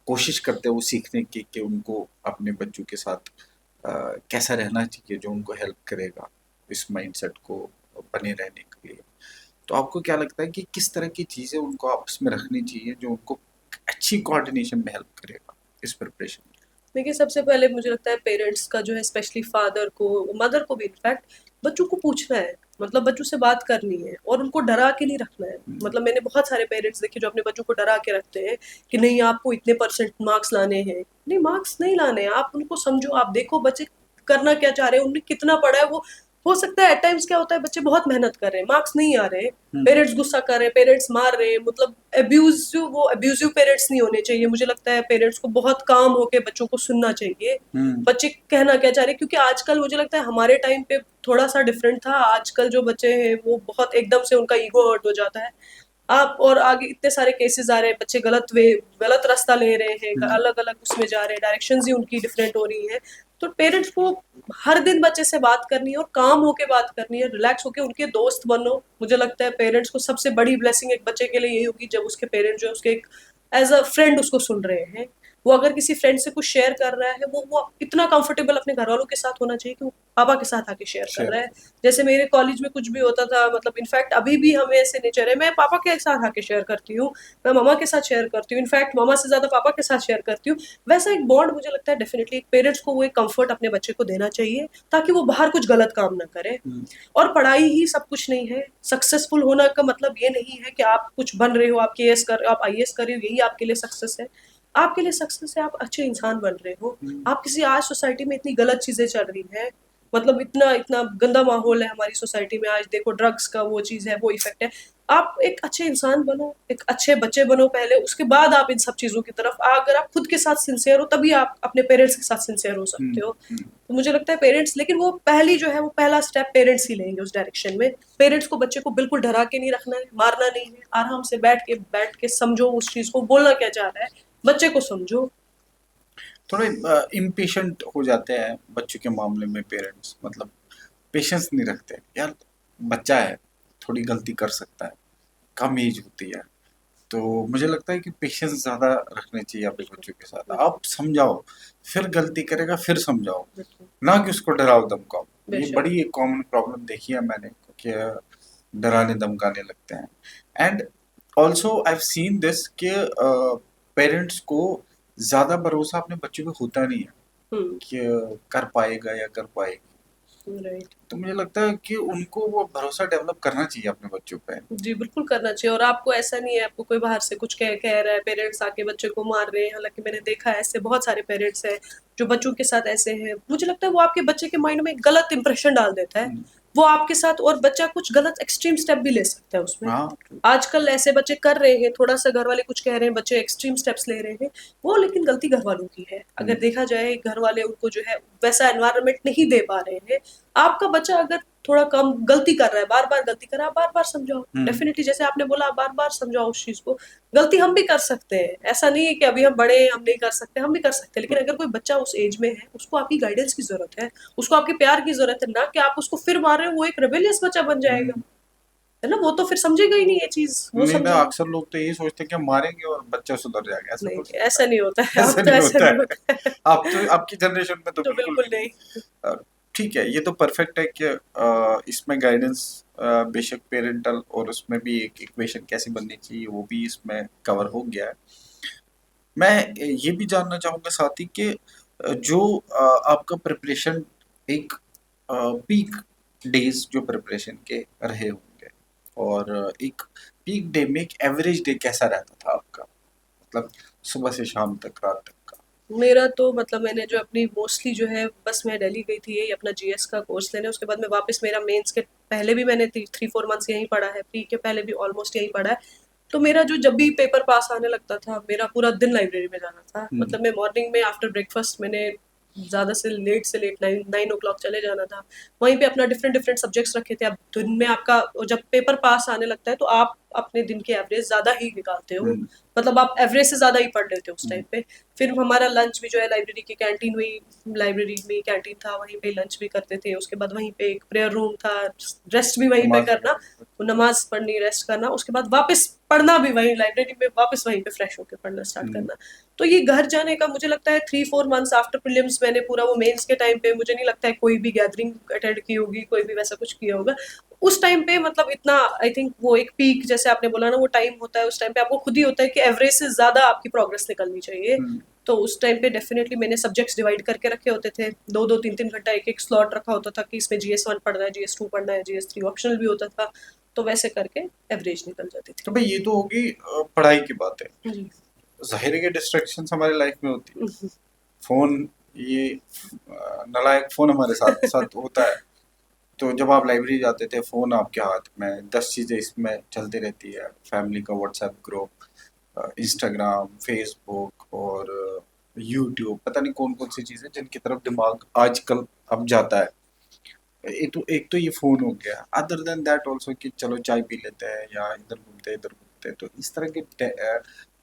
कोशिश करते हैं वो सीखने की कि उनको अपने बच्चों के साथ कैसा रहना चाहिए जो उनको हेल्प करेगा इस माइंडसेट को बने रहने के लिए। तो आपको क्या लगता है कि किस तरह की चीज़ें उनको आपस में रखनी चाहिए जो उनको अच्छी कोऑर्डिनेशन में हेल्प करेगा इस प्रिपरेशन में? देखिए सबसे पहले मुझे लगता है पेरेंट्स का जो है, स्पेशली फादर को, मदर को भी इनफैक्ट, बच्चों को पूछना है, मतलब बच्चों से बात करनी है और उनको डरा के नहीं रखना है। हम्म। मतलब मैंने बहुत सारे पेरेंट्स देखे जो अपने बच्चों को डरा के रखते हैं कि नहीं आपको इतने परसेंट मार्क्स लाने हैं। नहीं, मार्क्स नहीं लाने हैं, आप उनको समझो, आप देखो बच्चे करना क्या चाह रहे हैं, उन्हें कितना पढ़ा है वो। हो सकता है एट टाइम्स क्या होता है, बच्चे बहुत मेहनत कर रहे हैं, मार्क्स नहीं आ रहे, हम्म। पेरेंट्स गुस्सा कर रहे हैं, पेरेंट्स मार रहे हैं, मतलब अब्यूजिव, वो अब्यूजिव पेरेंट्स नहीं होने चाहिए। मुझे लगता है पेरेंट्स को बहुत काम होके बच्चों को सुनना चाहिए, हम्म। बच्चे कहना क्या चाह रहे हैं, क्योंकि आजकल मुझे लगता है हमारे टाइम पे थोड़ा सा डिफरेंट था, आजकल जो बच्चे हैं वो बहुत एकदम से उनका ईगो हर्ट हो जाता है। आप और आगे इतने सारे केसेस आ रहे हैं, बच्चे गलत रास्ता ले रहे हैं, हम्म। अलग अलग उसमें जा रहे हैं, डायरेक्शंस ही उनकी डिफरेंट हो रही है। तो पेरेंट्स को हर दिन बच्चे से बात करनी है और काम होके बात करनी है, रिलैक्स होके उनके दोस्त बनो। मुझे लगता है पेरेंट्स को सबसे बड़ी ब्लेसिंग एक बच्चे के लिए यही होगी जब उसके पेरेंट्स जो है उसके एक एज अ फ्रेंड उसको सुन रहे हैं। वो अगर किसी फ्रेंड से कुछ शेयर कर रहा है, वो इतना कंफर्टेबल अपने घर वालों के साथ होना चाहिए कि वो पापा के साथ आके शेयर कर शेयर रहा है। करो। जैसे मेरे कॉलेज में कुछ भी होता था, मतलब इनफैक्ट अभी भी हमें ऐसे नेचर है, मैं पापा के साथ आके शेयर करती हूँ, मैं मामा के साथ शेयर करती हूँ, इनफैक्ट मामा से ज्यादा पापा के साथ शेयर करती हूँ। वैसा एक बॉन्ड मुझे लगता है डेफिनेटली एक पेरेंट्स को वो एक कंफर्ट अपने बच्चे को देना चाहिए, ताकि वो बाहर कुछ गलत काम ना करे। हम्म। और पढ़ाई ही सब कुछ नहीं है, सक्सेसफुल होना का मतलब ये नहीं है कि आप कुछ बन रहे हो, आप केएस कर रहे हो, आप आईएएस कर रहे हो, यही आपके लिए सक्सेस है। आपके लिए सक्सेस है आप अच्छे इंसान बन रहे हो। हम्म। आप किसी, आज सोसाइटी में इतनी गलत चीजें चल रही हैं, मतलब इतना इतना गंदा माहौल है हमारी सोसाइटी में, आज देखो ड्रग्स का वो चीज है, वो इफेक्ट है। आप एक अच्छे इंसान बनो, एक अच्छे बच्चे बनो पहले, उसके बाद आप इन सब चीजों की तरफ अगर आप खुद के साथ सिंसियर हो तभी आप अपने पेरेंट्स के साथ सिंसियर हो हम्म। सकते हो। हम्म। तो मुझे लगता है पेरेंट्स, लेकिन वो पहली जो है वो पहला स्टेप पेरेंट्स ही लेंगे उस डायरेक्शन में। पेरेंट्स को बच्चे को बिल्कुल डरा के नहीं रखना है, मारना नहीं है, आराम से बैठ के समझो उस चीज को, बोलना क्या चाह रहा है, बच्चे को समझो। थोड़े इम्पेशेंट हो जाते हैं बच्चों के मामले में पेरेंट्स, मतलब पेशेंस नहीं रखते यार, बच्चा है, थोड़ी गलती कर सकता है, कम एज होती है। तो मुझे लगता है कि पेशेंस ज़्यादा रखने चाहिए अपने बच्चों के साथ, बिल्कुल। आप समझाओ, फिर गलती करेगा फिर समझाओ, बिल्कुल। ना कि उसको डराओ धमकाओ। ये बेशक। बड़ी एक कॉमन प्रॉब्लम देखी है मैंने कि डराने धमकाने लगते हैं। And also I have seen this कि पेरेंट्स को ज़्यादा भरोसा अपने बच्चों पे होता नहीं है हम्म। कि कर पाएगा या कर पाएगी। राइट। तो मुझे लगता है कि उनको वो भरोसा डेवलप करना चाहिए अपने बच्चों पे। जी, बिल्कुल करना चाहिए। और आपको ऐसा नहीं है, आपको कोई बाहर से कुछ कह कह रहा है, पेरेंट्स आके बच्चे को मार रहे हैं, हालाँकि मैंने देखा है ऐसे बहुत सारे पेरेंट्स हैं, जो बच्चों के साथ ऐसे हैं। मुझे लगता है वो आपके बच्चे के माइंड में एक गलत इंप्रेशन डाल देता है। हुँ, वो आपके साथ, और बच्चा कुछ गलत एक्सट्रीम स्टेप भी ले सकता है उसमें। हाँ, आजकल ऐसे बच्चे कर रहे हैं, थोड़ा-सा घर वाले कुछ कह रहे हैं, बच्चे एक्सट्रीम स्टेप्स ले रहे हैं, वो लेकिन गलती घर वालों की है। हुँ, अगर देखा जाए, घर वाले उनको जो है वैसा एनवायरनमेंट नहीं दे पा रहे हैं। आपका बच्चा अगर थोड़ा कम गलती कर रहा है, बार-बार गलती कर रहा है, आप बार-बार समझाओ। हुँ, डेफिनिटली जैसे आपने बोला, आप बार-बार समझाओ उस चीज़ को। गलती हम भी कर सकते हैं, ऐसा नहीं है कि अभी हम बड़े हैं, हम नहीं कर सकते, हम भी कर सकते हैं। लेकिन अगर कोई बच्चा उस एज में है, उसको आपकी गाइडेंस की ज़रूरत है, उसको आपके प्यार की ज़रूरत है, ना कि आप उसको फिर मार रहे हो, वो एक रेबेलियस बच्चा बन जाएगा। हुँ। है ना? वो तो फिर समझेगा ही नहीं ये चीज़, वो नहीं ना, समझेगा अक्सर लोग तो यही सोचते हैं कि हम मारेंगे और बच्चा सुधर जाएगा, ऐसा नहीं, थोड़ी नहीं, होता ऐसा नहीं होता है, है। अब ऐसा तो नहीं ऐसा होता नहीं है। होता है। अब तो आपकी जनरेशन में तो तो बिल्कुल बिल्कुल भी नहीं। नहीं। अ, ठीक है, ये तो परफेक्ट है कि इसमें गाइडेंस बेशक पेरेंटल और उसमें भी एक इक्वेशन कैसी बननी चाहिए वो भी इसमें कवर हो गया है। मैं ये भी जानना चाहूँगा साथ ही कि जो आपका प्रिपरेशन एक पीक डेज जो प्रिपरेशन के रहे होंगे और एक पीक डे में एक एवरेज डे कैसा रहता था आपका? मतलब सुबह से शाम तक, रात तक का? मेरा तो मतलब मैंने जो अपनी मोस्टली जो है, बस मैं दिल्ली गई थी यही अपना जीएस का कोर्स लेने, उसके बाद मैं वापस, मेरा मेंस के पहले भी मैंने 3-4 मंथ्स यहीं पढ़ा है, प्री के पहले भी ऑलमोस्ट यहीं पढ़ा है। तो मेरा जो जब भी पेपर पास आने लगता था, मेरा पूरा दिन लाइब्रेरी में जाना था। हुँ, मतलब मैं मॉर्निंग में आफ्टर ब्रेकफास्ट मैंने ज़्यादा से लेट 9 o'clock चले जाना था। वहीं पे अपना डिफरेंट डिफरेंट सब्जेक्ट्स रखे थे। अब दिन में आपका जब पेपर पास आने लगता है, तो आप अपने दिन की एवरेज ज़्यादा ही निकालते हो। हुँ, मतलब आप एवरेज से ज़्यादा ही पढ़ लेते हो उस हुँ, टाइम पे। फिर हमारा लंच भी जो है लाइब्रेरी की कैंटीन में ही, लाइब्रेरी में ही कैंटीन था, वहीं पे लंच भी करते थे। उसके बाद वहीं पे एक प्रेयर रूम था, रेस्ट भी वहीं पे नमाज़ करना, वग़ैरह। नमाज पढ़नी, रेस्ट करना, उसके बाद वापस पढ़ना भी वहीं लाइब्रेरी में, वापस वहीं पे फ्रेश होकर पढ़ना स्टार्ट हुँ, करना। तो ये घर जाने का मुझे लगता है 3-4 मंथ्स आफ्टर प्रीलिम्स, मैंने पूरा वो मेंस के टाइम पे मुझे नहीं लगता है कोई भी गैदरिंग अटेंड की होगी, कोई भी वैसा कुछ किया होगा उस टाइम पे। मतलब इतना, आई थिंक वो एक पीक जैसे आपने बोला ना, वो टाइम होता है, उस टाइम पे आपको खुद ही होता है कि एवरेज से ज्यादा आपकी प्रोग्रेस निकलनी चाहिए। हुँ, तो उस टाइम पे डेफिनेटली मैंने सब्जेक्ट्स डिवाइड करके रखे होते थे, 2-2 3-3 घंटा एक एक स्लॉट रखा होता था कि इसमें जीएस 1 पढ़ना है, जीएस 2 पढ़ना है, जीएस 3 ऑप्शनल भी होता था। तो वैसे करके एवरेज निकल जाती तो थी। भाई ये तो होगी पढ़ाई की बात है। जी। ज़ाहिर है कि डिस्ट्रैक्शंस हमारी लाइफ में होती है। फ़ोन ये नालायक फ़ोन हमारे साथ साथ होता है। तो जब आप लाइब्रेरी जाते थे फ़ोन आपके हाथ में 10 चीज़ें इसमें चलती रहती है, फैमिली का व्हाट्सएप ग्रुप, इंस्टाग्राम, फेसबुक और यूट्यूब, पता नहीं कौन कौन सी चीज़ें जिनकी तरफ दिमाग आजकल अब जाता है। एक तो ये फ़ोन हो गया, अदर देन दैट ऑल्सो कि चलो चाय पी लेते हैं या इधर घूमते हैं, तो इस तरह के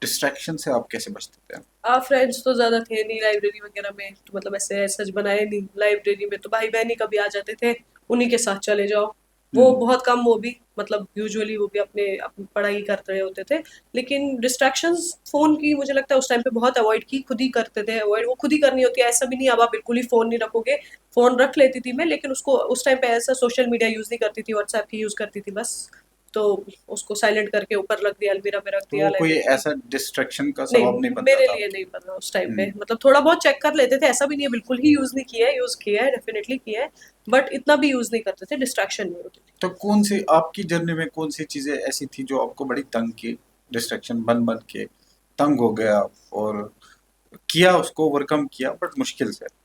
डिस्ट्रैक्शन से आप कैसे बचते थे? फ्रेंड्स तो ज्यादा थे नहीं लाइब्रेरी वगैरह में, तो मतलब ऐसे सच बनाए नहीं। लाइब्रेरी में तो भाई बहन ही कभी आ जाते थे, उन्हीं के साथ चले जाओ। वो हुँ, बहुत कम, वो भी मतलब यूजुअली वो भी अपने अपनी पढ़ाई कर रहे होते थे। लेकिन डिस्ट्रैक्शंस फोन की मुझे लगता है उस टाइम पे बहुत अवॉइड की, खुद ही करते थे अवॉइड, वो खुद ही करनी होती है। ऐसा भी नहीं अब आप बिल्कुल ही फोन नहीं रखोगे, फोन रख लेती थी मैं, लेकिन उसको उस टाइम पे ऐसा सोशल मीडिया यूज नहीं करती थी, व्हाट्सएप ही यूज करती थी बस। तो उसको साइलेंट करके ऊपर रख दिया, अलमीरा में रख तो दिया वो कोई लाइब्रेरी की। ऐसा डिस्ट्रैक्शन का नहीं, सबब नहीं बनता मेरे था लिए आपके नहीं लिए? बना उस टाइम पे। हुँ, मतलब थोड़ा बहुत चेक कर लेते थे, ऐसा भी नहीं है बिल्कुल ही यूज़ नहीं किया है, यूज़ किया है, डेफ़िनिटली किया है, बट इतना भी यूज़ नहीं करते थे, डिस्ट्रैक्शन नहीं होती थी। तो कौन-सी आपकी जर्नी में कौन-सी चीज़ें ऐसी थी जो आपको बड़ी तंग की, डिस्ट्रैक्शन बन-बन के तंग हो गए आप और किया उसको ओवरकम किया बट मुश्किल से?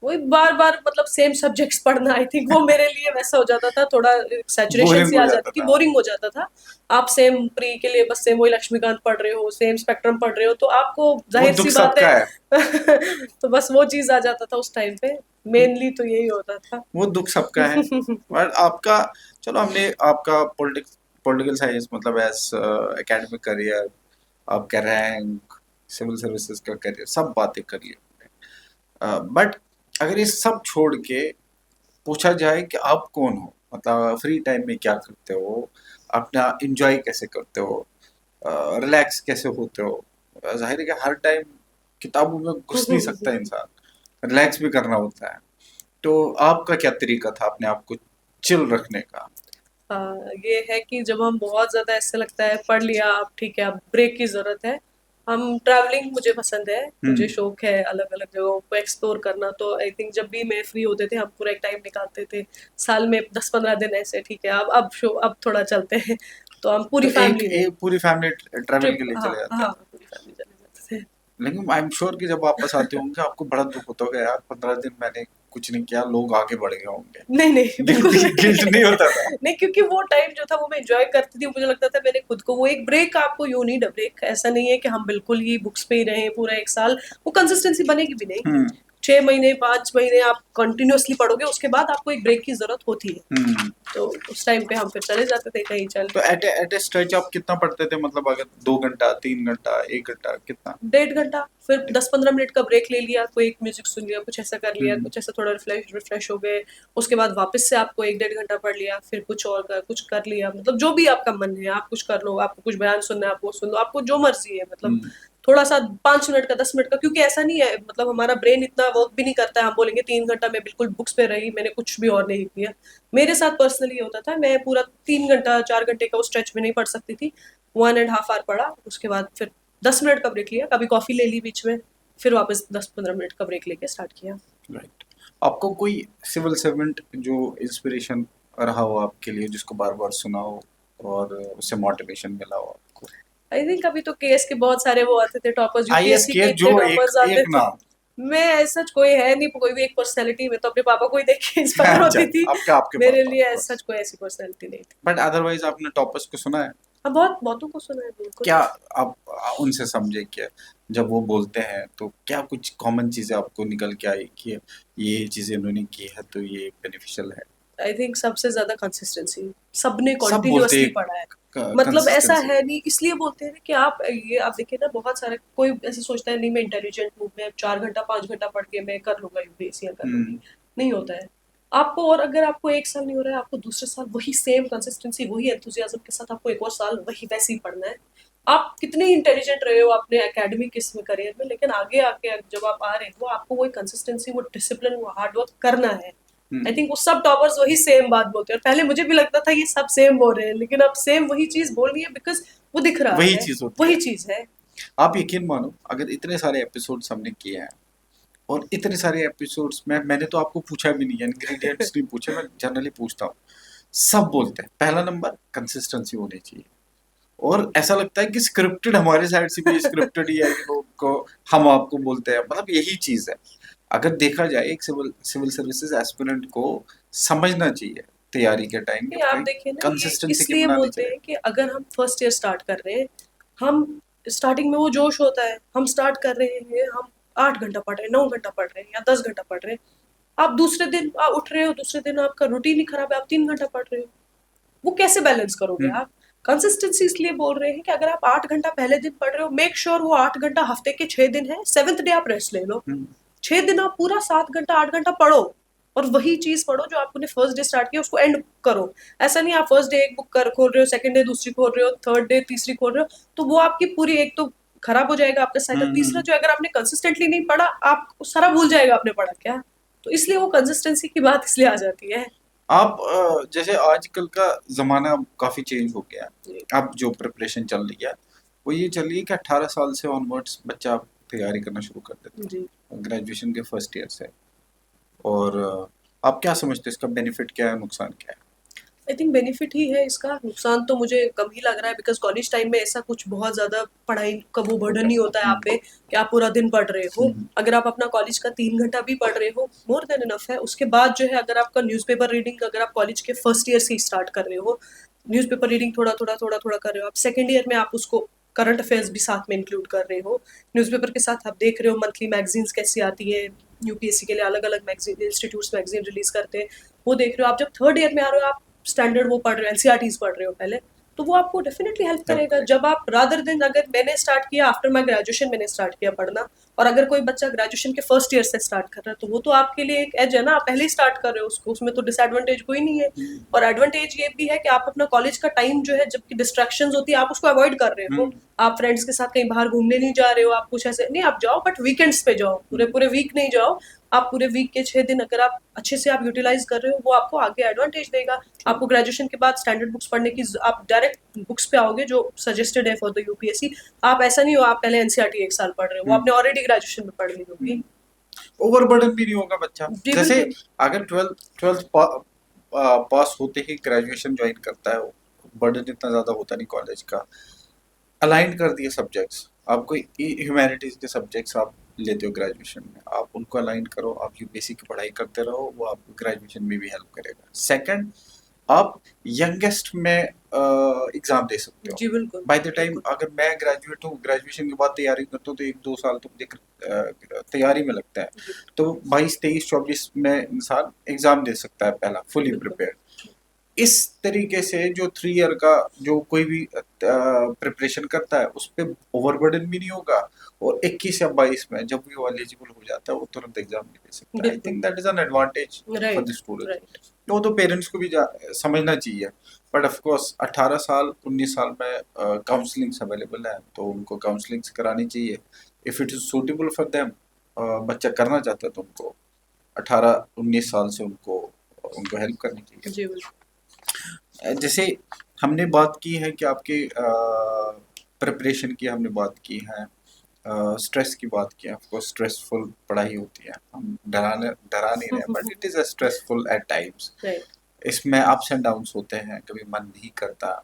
वही बार-बार मतलब सेम सब्जेक्ट्स पढ़ना, आई थिंक वो मेरे लिए वैसा हो जाता था, थोड़ा सैचुरेशन बोरिंग सी हो आ जाता जाती थी, था। बोरिंग हो जाता था। आप सेम प्री के लिए बस सेम वही लक्ष्मीकांत पढ़ रहे हो, सेम स्पेक्ट्रम पढ़ रहे हो, तो आपको वो ज़ाहिर-सी दुःख बात है सबका है, तो बस वो चीज़ आ जाता था उस टाइम पे, मेनली तो यही होता था। वो दुःख सबका है। बट आपका चलो हमने आपका पॉलिटिकल साइंस मतलब एज़ एकेडमिक करियर, आपका रैंक, सिविल सर्विसेज़ का करियर सब बातें कर ली हमने। बट अगर ये सब छोड़ के पूछा जाए कि आप कौन हो? मतलब फ्री टाइम में क्या करते हो? अपना एन्जॉय कैसे करते हो? रिलैक्स कैसे होते हो? ज़ाहिर है कि हर टाइम किताबों में घुस नहीं सकता इंसान, रिलैक्स भी करना होता है। तो आपका क्या तरीका था अपने आप को चिल रखने का? हाँ, ये है कि जब हम बहुत ज़्यादा ऐसे लगता है पढ़ लिया अब ठीक है, अब ब्रेक की ज़रूरत है, हम ट्रैवलिंग मुझे पसंद है, मुझे हम्म। शौक है अलग-अलग जगहों को एक्सप्लोर करना, तो आई थिंक जब भी मैं फ्री होते थे हम पूरा एक टाइम निकालते थे। साल में 10-15 दिन ऐसे ठीक है, अब थोड़ा चलते हैं, तो हम तो पूरी एक फैमिली ने एक पूरी फैमिली ट्रैवल ट्रिप के लिए हाँ, चले जाते हाँ, हैं। पूरी फैमिली चले जाते थे। लेकिन आई एम श्योर कि जब वापस आते होंगे आपको बड़ा दुख होता होगा, यार 15 दिन मैंने कुछ नहीं किया, लोग आगे बढ़ गए होंगे। नहीं, नहीं, बिल्कुल गिल्टी गिल्ट नहीं। नहीं होता था? नहीं, क्योंकि वो टाइम जो था वो मैं एन्जॉय करती थी, मुझे लगता था मैंने खुद को वो एक ब्रेक आपको यू नीड अ ब्रेक, ऐसा नहीं है कि हम बिल्कुल ही बुक्स पे ही रहें पूरा 1 साल, वो कंसिस्टेंसी बनेगी भी नहीं। हम्म। 6 महीने, 5 महीने आप कंटिन्यूअसली पढ़ोगे, उसके बाद आपको एक ब्रेक की ज़रूरत होती है। हम्म। तो उस टाइम पे हम फिर चले जाते थे कहीं चल तो एट ए स्ट्रेच आप कितना पढ़ते थे, मतलब अगर 2 घंटा, 3 घंटा, 1 घंटा, कितना? 1.5 घंटा, फिर 10-15 मिनट का ब्रेक ले लिया, कोई एक म्यूज़िक सुन लिया, कुछ ऐसा कर लिया, हम्म। कुछ ऐसा थोड़ा रिफ्रेश हो गए, उसके बाद वापस से आपको 1 डेढ़ घंटा पढ़ लिया, फिर कुछ कर लिया, मतलब जो भी आपका मन है, आप कुछ कर लो, आपको कुछ बयान सुनना है, आप वो सुन लो, आपको जो मर्ज़ी है, मतलब हम्म। थोड़ा-सा 5 मिनट का, 10 मिनट का, क्योंकि ऐसा नहीं है, मतलब हमारा ब्रेन इतना वर्क भी नहीं करता है, हम बोलेंगे 3 घंटा मैं बिल्कुल बुक्स पे रही, मैंने कुछ भी और नहीं किया। मेरे साथ पर्सनली ये होता था, मैं पूरा 3 घंटा, 4 घंटे का उस स्ट्रेच में नहीं पढ़ सकती थी, 1 एंड हाफ ऑवर पढ़ा, उसके बाद फिर 10 मिनट का ब्रेक लिया, कभी कॉफ़ी ले ली बीच में, फिर वापस 10-15 मिनट का ब्रेक लेके स्टार्ट किया। राइट। आपको कोई सिविल सर्वेंट जो इंस्पिरेशन रहा हो आपके लिए, जिसको बार बार सुना हो और उससे मोटिवेशन मिला हो आपको? आई थिंक अभी तो केएस के बहुत सारे वो आते थे टॉपर्स, आईएएस यूपीएससी के के इतने जो एक टॉपर्स आते एक थे। नाम। मैं ऐसा कोई है नहीं, कोई भी एक पर्सनैलिटी, मैं तो अपने पापा को ही देख के इंस्पायर अच्छा, होती थी। आपके आपके मेरे पापा लिए ऑफ ऐसा कोर्स। कोई ऐसी पर्सनैलिटी नहीं थी। बट अदरवाइज आपने टॉपर्स को सुना है? हाँ, बहुत बहुतों को सुना है, बिल्कुल। क्या आप उनसे समझे क्या, जब वो बोलते हैं तो क्या कुछ कॉमन चीजें आपको निकल के आई कि ये चीजें उन्होंने की है तो ये बेनिफिशियल है? आई थिंक सबसे ज्यादा कंसिस्टेंसी, सबने सब बोलते कॉन्टिन्यूअसली पढ़ा है। हैं मतलब ऐसा कंसिस्टेंसी। है नहीं, इसलिए बोलते हैं कि आप देखिए ना, बहुत सारे कोई ऐसे सोचता है नहीं मैं इंटेलिजेंट हूँ, मैं 4 घंटा 5 घंटा पढ़ के मैं कर लूंगा यूपीएससी या कर लूंगी। हम्म। नहीं होता है। आपको, और अगर आपको 1 साल नहीं हो रहा है, आपको दूसरे साल वही सेम कंसिस्टेंसी, वही एंथुजियाज्म के साथ आपको एक और साल वही वैसे ही पढ़ना है। आप कितने इंटेलिजेंट रहे हो अपने एकेडमिक इसमें करियर में, लेकिन आगे आके जब आप आ रहे हो, आपको वही कंसिस्टेंसी, वो डिसिप्लिन, वो हार्डवर्क करना है। आई हम्म। थिंक वो सब टॉपर्स वही सेम बात बोलते हैं, और पहले मुझे भी लगता था ये सब सेम बोल रहे हैं, लेकिन अब सेम वही चीज बोल रही है, बिकॉज वो दिख रहा वही है, चीज होती वही है। चीज है। आप यकीन मानो, अगर इतने सारे एपिसोड्स हमने किए हैं और इतने सारे एपिसोड्स में मैंने तो आपको पूछा भी नहीं है, इंग्रेडिएंट्स नहीं पूछे, मैं जनरली पूछता हूँ। सब बोलते हैं पहला नंबर कंसिस्टेंसी होनी चाहिए। और ऐसा लगता है कि स्क्रिप्टेड हमारी साइड से भी स्क्रिप्टेड ही है कि लोग को हम आपको बोलते हैं, मतलब यही चीज है। अगर देखा जाए एक सिविल सिविल सर्विसेज एस्पिरेंट को समझना चाहिए तैयारी के टाइम कि नहीं, आप भाई देखिए ना, ये कंसिस्टेंसी के इसलिए बिना नहीं बोलते चलेगा। हैं कि अगर हम फर्स्ट ईयर स्टार्ट कर रहे हैं, हम स्टार्टिंग में वो जोश होता है, हम स्टार्ट कर रहे हैं, हम 8 घंटा पढ़ रहे हैं, 9 घंटा पढ़ रहे हैं या 10 घंटा पढ़ रहे हैं। आप दूसरे दिन आप उठ रहे हो, दूसरे दिन आपका रूटीन ही खराब है, आप 3 घंटा पढ़ रहे हो, वो कैसे बैलेंस करोगे हम्म। आप? कंसिस्टेंसी इसलिए बोल रहे हैं कि अगर आप 8 घंटा पहले दिन पढ़ रहे हो, मेक श्योर वो 8 घंटा हफ्ते के 6 दिन है, सेवन्थ डे आप रेस्ट ले लो। हम्म। 6 दिन आप पूरा 7 घंटा 8 घंटा पढ़ो, और वही चीज पढ़ो जो आपने फर्स्ट डे स्टार्ट किया, उसको एंड करो। ऐसा नहीं आप फर्स्ट डे एक बुक कर खोल रहे हो, सेकंड डे दूसरी खोल रहे हो, थर्ड डे तीसरी खोल रहे हो, तो वो आपकी पूरी, एक तो खराब हो जाएगा आपका साइकिल, तीसरा हम्म। जो अगर आपने कंसिस्टेंटली नहीं पढ़ा, आप सारा भूल जाएगा आपने पढ़ा क्या। तो इसलिए वो कंसिस्टेंसी की बात इसलिए आ जाती है। आप जैसे आजकल का जमाना काफी चेंज हो गया जी। है। अब जो प्रिपरेशन चल रही है वो ये चल रही है कि 18 साल से ऑनवर्ड्स बच्चा तैयारी करना शुरू कर देता जी। है ग्रेजुएशन के फर्स्ट ईयर से। और आप क्या समझते हैं, इसका बेनिफिट क्या है, नुकसान क्या है? आई थिंक बेनिफिट ही है इसका, नुकसान तो मुझे कम ही लग रहा है, बिकॉज कॉलेज टाइम में ऐसा कुछ बहुत ज़्यादा पढ़ाई का वो बर्डन होता नहीं होता है है। आप पे कि आप पूरा दिन पढ़ रहे हो। हम्म। अगर आप अपना कॉलेज का 3 घंटा भी पढ़ रहे हो, मोर देन इनफ है। उसके बाद जो है, अगर आपका न्यूज़पेपर रीडिंग, अगर आप कॉलेज के फर्स्ट ईयर से ही स्टार्ट कर रहे हो, न्यूज़पेपर रीडिंग थोड़ा थोड़ा कर रहे हो, आप सेकेंड ईयर में आप उसको करंट अफेयर्स भी साथ में इंक्लूड कर रहे हो। न्यूज़पेपर के साथ आप देख रहे हो मंथली मैगजीन्स कैसी आती है, यूपीएससी के लिए अलग अलग मैगजीन इंस्टीट्यूट्स मैगजीन रिलीज करते हैं, वो देख रहे हो। आप जब थर्ड ईयर में आ रहे हो, आप स्टैंडर्ड वो पढ़ रहे हो, एनसीईआरटीज पढ़ रहे हो पहले, तो वो आपको डेफिनेटली हेल्प हेल्प करेगा। करेगा। जब आप रादर दिन, अगर मैंने स्टार्ट किया आफ्टर माई ग्रेजुएशन, मैंने स्टार्ट किया पढ़ना, और अगर कोई बच्चा ग्रेजुएशन के फर्स्ट ईयर से स्टार्ट कर रहा है, तो वो तो आपके लिए एक एज है ना, आप पहले ही स्टार्ट कर रहे हो उसको, उसमें तो डिसएडवांटेज कोई नहीं है। और एडवांटेज ये भी है कि आप अपना कॉलेज का टाइम जो है, जबकि डिस्ट्रैक्शंस होती है, आप उसको अवॉइड कर रहे हो। हम्म। आप फ्रेंड्स के साथ कहीं बाहर घूमने नहीं जा रहे हो, आप कुछ ऐसे नहीं, आप जाओ बट वीकेंड्स पे जाओ, पूरे पूरे वीक नहीं जाओ। आप पूरे वीक के 6 दिन अगर आप अच्छे से आप यूटिलाइज कर रहे हो, वो आपको आगे एडवांटेज देगा। आपको ग्रेजुएशन के बाद स्टैंडर्ड बुक्स पढ़ने की आप डायरेक्ट बुक्स पे आओगे जो सजेस्टेड है फॉर द यूपीएससी। आप ऐसा नहीं हो आप पहले एनसीईआरटी 1 साल पढ़ रहे हो, वो हम्म आपने ऑलरेडी ग्रेजुएशन में पढ़ ली होगी। ओवरबर्डन भी नहीं होगा बच्चा। जी जैसे बिल्कुल। अगर ट्वेल्थ पास होते ही ग्रेजुएशन ज्वाइन करता है, बर्डन इतना ज्यादा होता नहीं कॉलेज का। अलाइन कर दिए सब्जेक्ट्स, आपको ह्यूमैनिटीज के सब्जेक्ट्स आप लेते हो ग्रेजुएशन में, आप उनको अलाइन करो, आप यूपीएससी की पढ़ाई करते रहो, वो आपको ग्रेजुएशन में भी हेल्प करेगा। सेकंड, आप यंगेस्ट में एग्जाम दे सकते हो। जी बिल्कुल। बाय द टाइम बिल्कुल। अगर मैं ग्रेजुएट हूँ, ग्रेजुएशन के बाद तैयारी करता हूँ, तो 1-2 साल तो मुझे तैयारी में लगता है। जी। तो 22, 23, 24 में इंसान एग्जाम दे सकता है पहला, फुली बिल्कुल। प्रिपेयर्ड। इस तरीके से जो 3 ईयर का जो कोई भी प्रिपरेशन करता है, उस पे ओवरबर्डन भी नहीं होगा, और 21 या 22 में जब भी वो एलिजिबल हो जाता है, वो तुरंत एग्जाम भी दे सकता है। आई बिल्कुल। Think that is an advantage for the right. Student. Right. वो तो पेरेंट्स को भी समझना चाहिए। बट ऑफ कोर्स 18 साल 19 साल में काउंसलिंग्स अवेलेबल है, तो उनको काउंसलिंग्स करानी चाहिए if it is suitable for them. बच्चा करना चाहता है तो उनको 18-19 साल से उनको उनको हेल्प करनी चाहिए। जी बिल्कुल। जैसे हमने बात की है कि आपके प्रिपरेशन की हमने बात की है, स्ट्रेस की बात की है। ऑफ कोर्स स्ट्रेसफुल पढ़ाई होती है, हम डरा नहीं रहे, but it is a stressful at times. Right. इसमें अप्स एंड डाउन्स होते हैं, कभी मन नहीं करता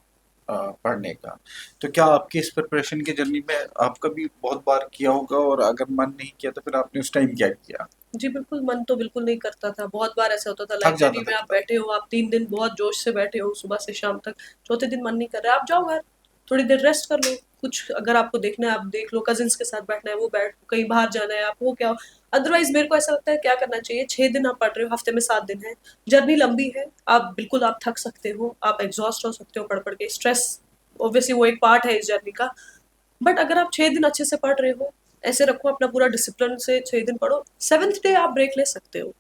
पढ़ने का। तो क्या आपकी इस प्रिपरेशन की जर्नी में आपका भी बहुत बार किया होगा, और अगर मन नहीं किया तो फिर आपने उस टाइम क्या किया? जी बिल्कुल, मन तो बिल्कुल नहीं करता था। बहुत बार ऐसा होता था थक लाइब्रेरी जाता था में आप किताब। बैठे हो, आप 3 दिन बहुत जोश से बैठे हो, सुबह से शाम तक, चौथे दिन मन नहीं कर रहा है, आप जाओ घर, थोड़ी देर रेस्ट कर लो, कुछ अगर आपको देखना है आप देख लो, कज़िन्स के साथ बैठना है वो बैठ, कहीं बाहर जाना है आप वो क्या हो। अदरवाइज़ मेरे को ऐसा लगता है क्या करना चाहिए, 6 दिन आप पढ़ रहे हो, हफ्ते में 7 दिन है, जर्नी लंबी है, आप बिल्कुल आप थक सकते हो, आप एग्ज़ॉस्ट हो सकते हो पढ़-पढ़ के, स्ट्रेस ऑब्वियसली वो एक पार्ट है इस जर्नी का। बट अगर आप 6 दिन अच्छे से पढ़ रहे हो, ऐसे रखो अपना पूरा डिसिप्लिन से 6 दिन पढ़ो, 7th डे आप ब्रेक ले सकते हो।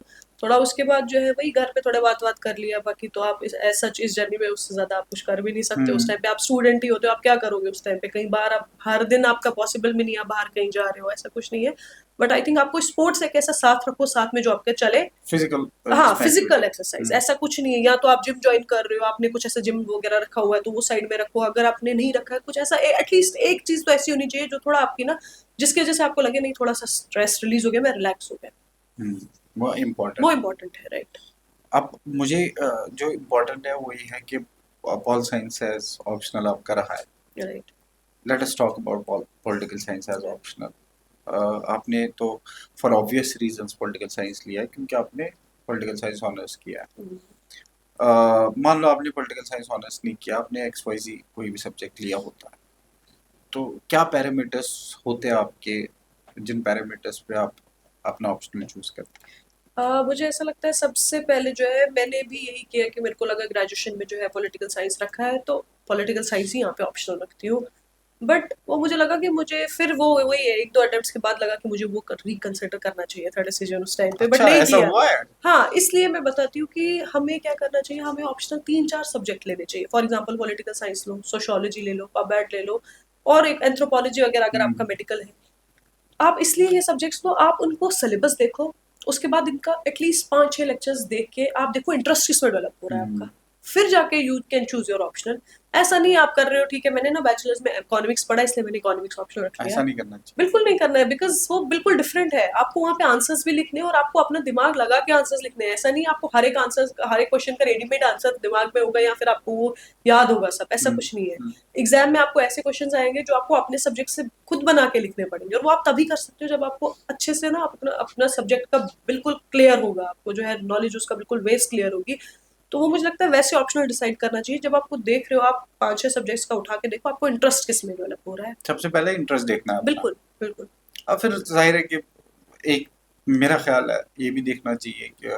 थोड़ा उसके बाद जो है वही घर पे थोड़े बात-वात कर लिया, बाकी तो आप एज़ सच इस जर्नी में उससे ज़्यादा आप कुछ कर भी नहीं सकते। उस हम्म टाइम पे आप स्टूडेंट ही होते हो, आप क्या करोगे उस टाइम पे? कहीं बाहर आप हर दिन आपका पॉसिबल भी नहीं है, आप बाहर कहीं जा रहे हो, ऐसा कुछ नहीं है। बट आई थिंक आपको स्पोर्ट्स एक ऐसा साथ रखो, साथ में जो आपके चले। फिजिकल हाँ, जिसमें फिजिकल एक्टिविटी। एक्सरसाइज ऐसा कुछ नहीं है, या तो आप जिम ज्वाइन कर रहे हो, आपने कुछ ऐसा जिम वगैरह रखा हुआ है तो वो साइड में रखो, अगर आपने नहीं रखा है कुछ ऐसा एटलीस्ट एक चीज तो ऐसी होनी चाहिए जो थोड़ा आपकी ना, जिसकी वजह से आपको लगे नहीं थोड़ा सा स्ट्रेस रिलीज हो गया, मैं रिलैक्स हो गया। वो वो इम्पोर्टेंट है। इम्पोर्टेंट है। राइट। अब मुझे जो इम्पोर्टेंट है वो ये है कि पॉल साइंस एज ऑप्शनल आपका रहा है। Right. Let us talk about political science as optional. आपने तो for obvious reasons political science लिया है, क्योंकि आपने पॉलिटिकल साइंस ऑनर्स किया है। मान लो आपने पॉलिटिकल साइंस ऑनर्स नहीं किया, आपने एक्स वाई जी कोई भी सब्जेक्ट लिया होता है, तो क्या पैरामीटर्स होते हैं आपके, जिन पैरामीटर्स पे आप अपना ऑप्शनल चूज करते हैं? मुझे ऐसा लगता है सबसे पहले जो है मैंने भी यही किया कि मेरे को लगा ग्रेजुएशन में जो है पॉलिटिकल साइंस रखा है तो पॉलिटिकल साइंस ही यहाँ पे ऑप्शनल रखती हूँ। बट वो मुझे लगा कि मुझे फिर वो वही है, 1-2 अटेम्प्ट्स के बाद लगा कि मुझे वो रिकंसिडर करना चाहिए था डिसीजन उस टाइम पे, बट अच्छा, नहीं ऐसा किया। हुआ है? हाँ, इसलिए मैं बताती हूँ कि हमें क्या करना चाहिए, हमें ऑप्शनल 3-4 सब्जेक्ट लेने चाहिए। For example political science low, sociology ले लो, पब ले लो, और एक एंथ्रोपोलॉजी वगैरह अगर आपका हम्म मेडिकल है। आप इसलिए ये सब्जेक्ट्स लो, आप उनको सिलेबस देखो, उसके बाद इनका एटलीस्ट 5-6 लेक्चर्स देख के आप देखो इंटरेस्ट किसमें डेवलप हो रहा है हम्म आपका। फिर जाके you can choose your optional. ऐसा नहीं आप कर रहे हो ठीक है मैंने ना बैचलर्स में इकोनॉमिक्स पढ़ा इसलिए मैंने इकोनॉमिक्स ऑप्शन रख लिया। ऐसा नहीं करना चाहिए। बिल्कुल नहीं करना है, बिकॉज वो बिल्कुल डिफरेंट है, आपको वहाँ पे आंसर्स भी लिखने हैं और आपको अपना दिमाग लगा के आंसर्स लिखने हैं। ऐसा नहीं आपको हर एक आंसर, हर एक क्वेश्चन का रेडीमेड आंसर दिमाग में होगा या फिर आपको वो याद होगा सब, ऐसा हम्म कुछ नहीं है। हम्म एग्जाम में आपको ऐसे क्वेश्चंस आएंगे जो आपको अपने सब्जेक्ट से खुद बना के लिखने पड़ेंगे, और वो आप तभी कर सकते हो जब आपको अच्छे से ना अपना अपना सब्जेक्ट का बिल्कुल क्लियर होगा, आपको जो है नॉलेज उसका बिल्कुल बेस क्लियर होगी। तो वो मुझे लगता है वैसे ऑप्शनल डिसाइड करना चाहिए, जब आपको देख रहे हो आप 5-6 सब्जेक्ट्स का उठा के देखो आपको इंटरेस्ट किस में डेवलप हो रहा है। सबसे पहले इंटरेस्ट देखना है अपना। बिल्कुल। बिल्कुल। अब फिर जाहिर है कि एक, मेरा ख्याल है ये भी देखना चाहिए कि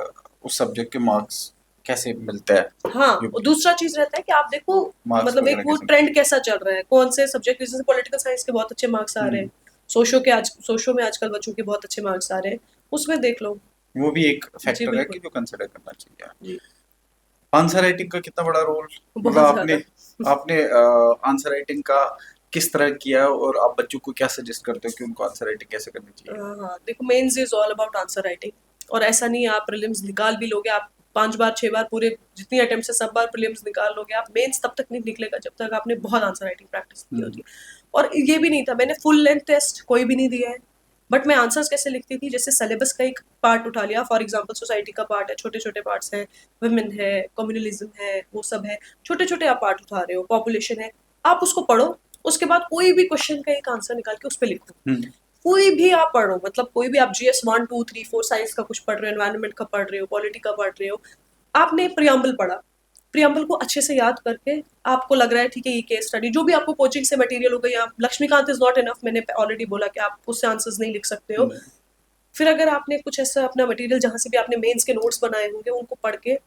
उस सब्जेक्ट के मार्क्स कैसे मिलते हैं, हाँ, और यूपी दूसरा चीज रहता है कि आप देखो मार्क्स मतलब एक वगैरह वो कैसे मिलते ट्रेंड कैसा चल रहा है, कौन से सब्जेक्ट, जैसे पॉलिटिकल साइंस के बहुत अच्छे मार्क्स आ हैं। रहे हैं, सोशो में आजकल बच्चों के बहुत अच्छे मार्क्स आ रहे हैं, उसमें देख लो। वो भी एक जी फैक्टर है कि बिल्कुल। जो कंसिडर करना चाहिए। जी। आंसर राइटिंग का कितना बड़ा रोल, मतलब बहुत आपने ज्यादा। आपने आंसर राइटिंग का किस तरह किया, और आप बच्चों को क्या सजेस्ट करते हो कि उनको आंसर राइटिंग कैसे करनी चाहिए? हाँ, देखो mains is all about answer writing. और ऐसा नहीं है आप प्रीलिम्स निकाल भी लोगे, आप 5 बार 6 बार पूरे जितनी अटेम्प्ट से सब बार प्रीलिम्स निकाल लोगे, आप मेंस तब तक नहीं निकलेगा जब तक आपने बहुत आंसर राइटिंग प्रैक्टिस की होती है। और ये भी नहीं था, मैंने फुल लेंथ टेस्ट कोई भी नहीं दिया है, बट मैं आंसर्स कैसे लिखती थी, जैसे सिलेबस का एक पार्ट उठा लिया, फॉर एग्जांपल सोसाइटी का पार्ट है, छोटे छोटे पार्ट्स हैं, वुमेन है, कम्युनलिज्म है, वो सब है, छोटे छोटे आप पार्ट उठा रहे हो, पॉपुलेशन है, आप उसको पढ़ो, उसके बाद कोई भी क्वेश्चन का एक आंसर निकाल के उस पर लिखो। कोई भी आप पढ़ो, मतलब कोई भी आप जीएस 1 2 3 4 साइंस का कुछ पढ़ रहे हो, एनवायरनमेंट का पढ़ रहे हो, पॉलिटी का पढ़ रहे हो, आपने प्रियम्बल पढ़ा, प्रियम्बल को अच्छे से याद करके आपको लग रहा है ठीक है ये केस स्टडी जो भी आपको कोचिंग से मटेरियल हो गई, आप लक्ष्मीकांत इज नॉट इनफ, मैंने ऑलरेडी बोला कि आप उससे आंसर्स नहीं लिख सकते हो। फिर अगर आपने कुछ ऐसा अपना मटेरियल जहाँ से भी आपने मेंस के नोट्स बनाए होंगे उनको पढ़ के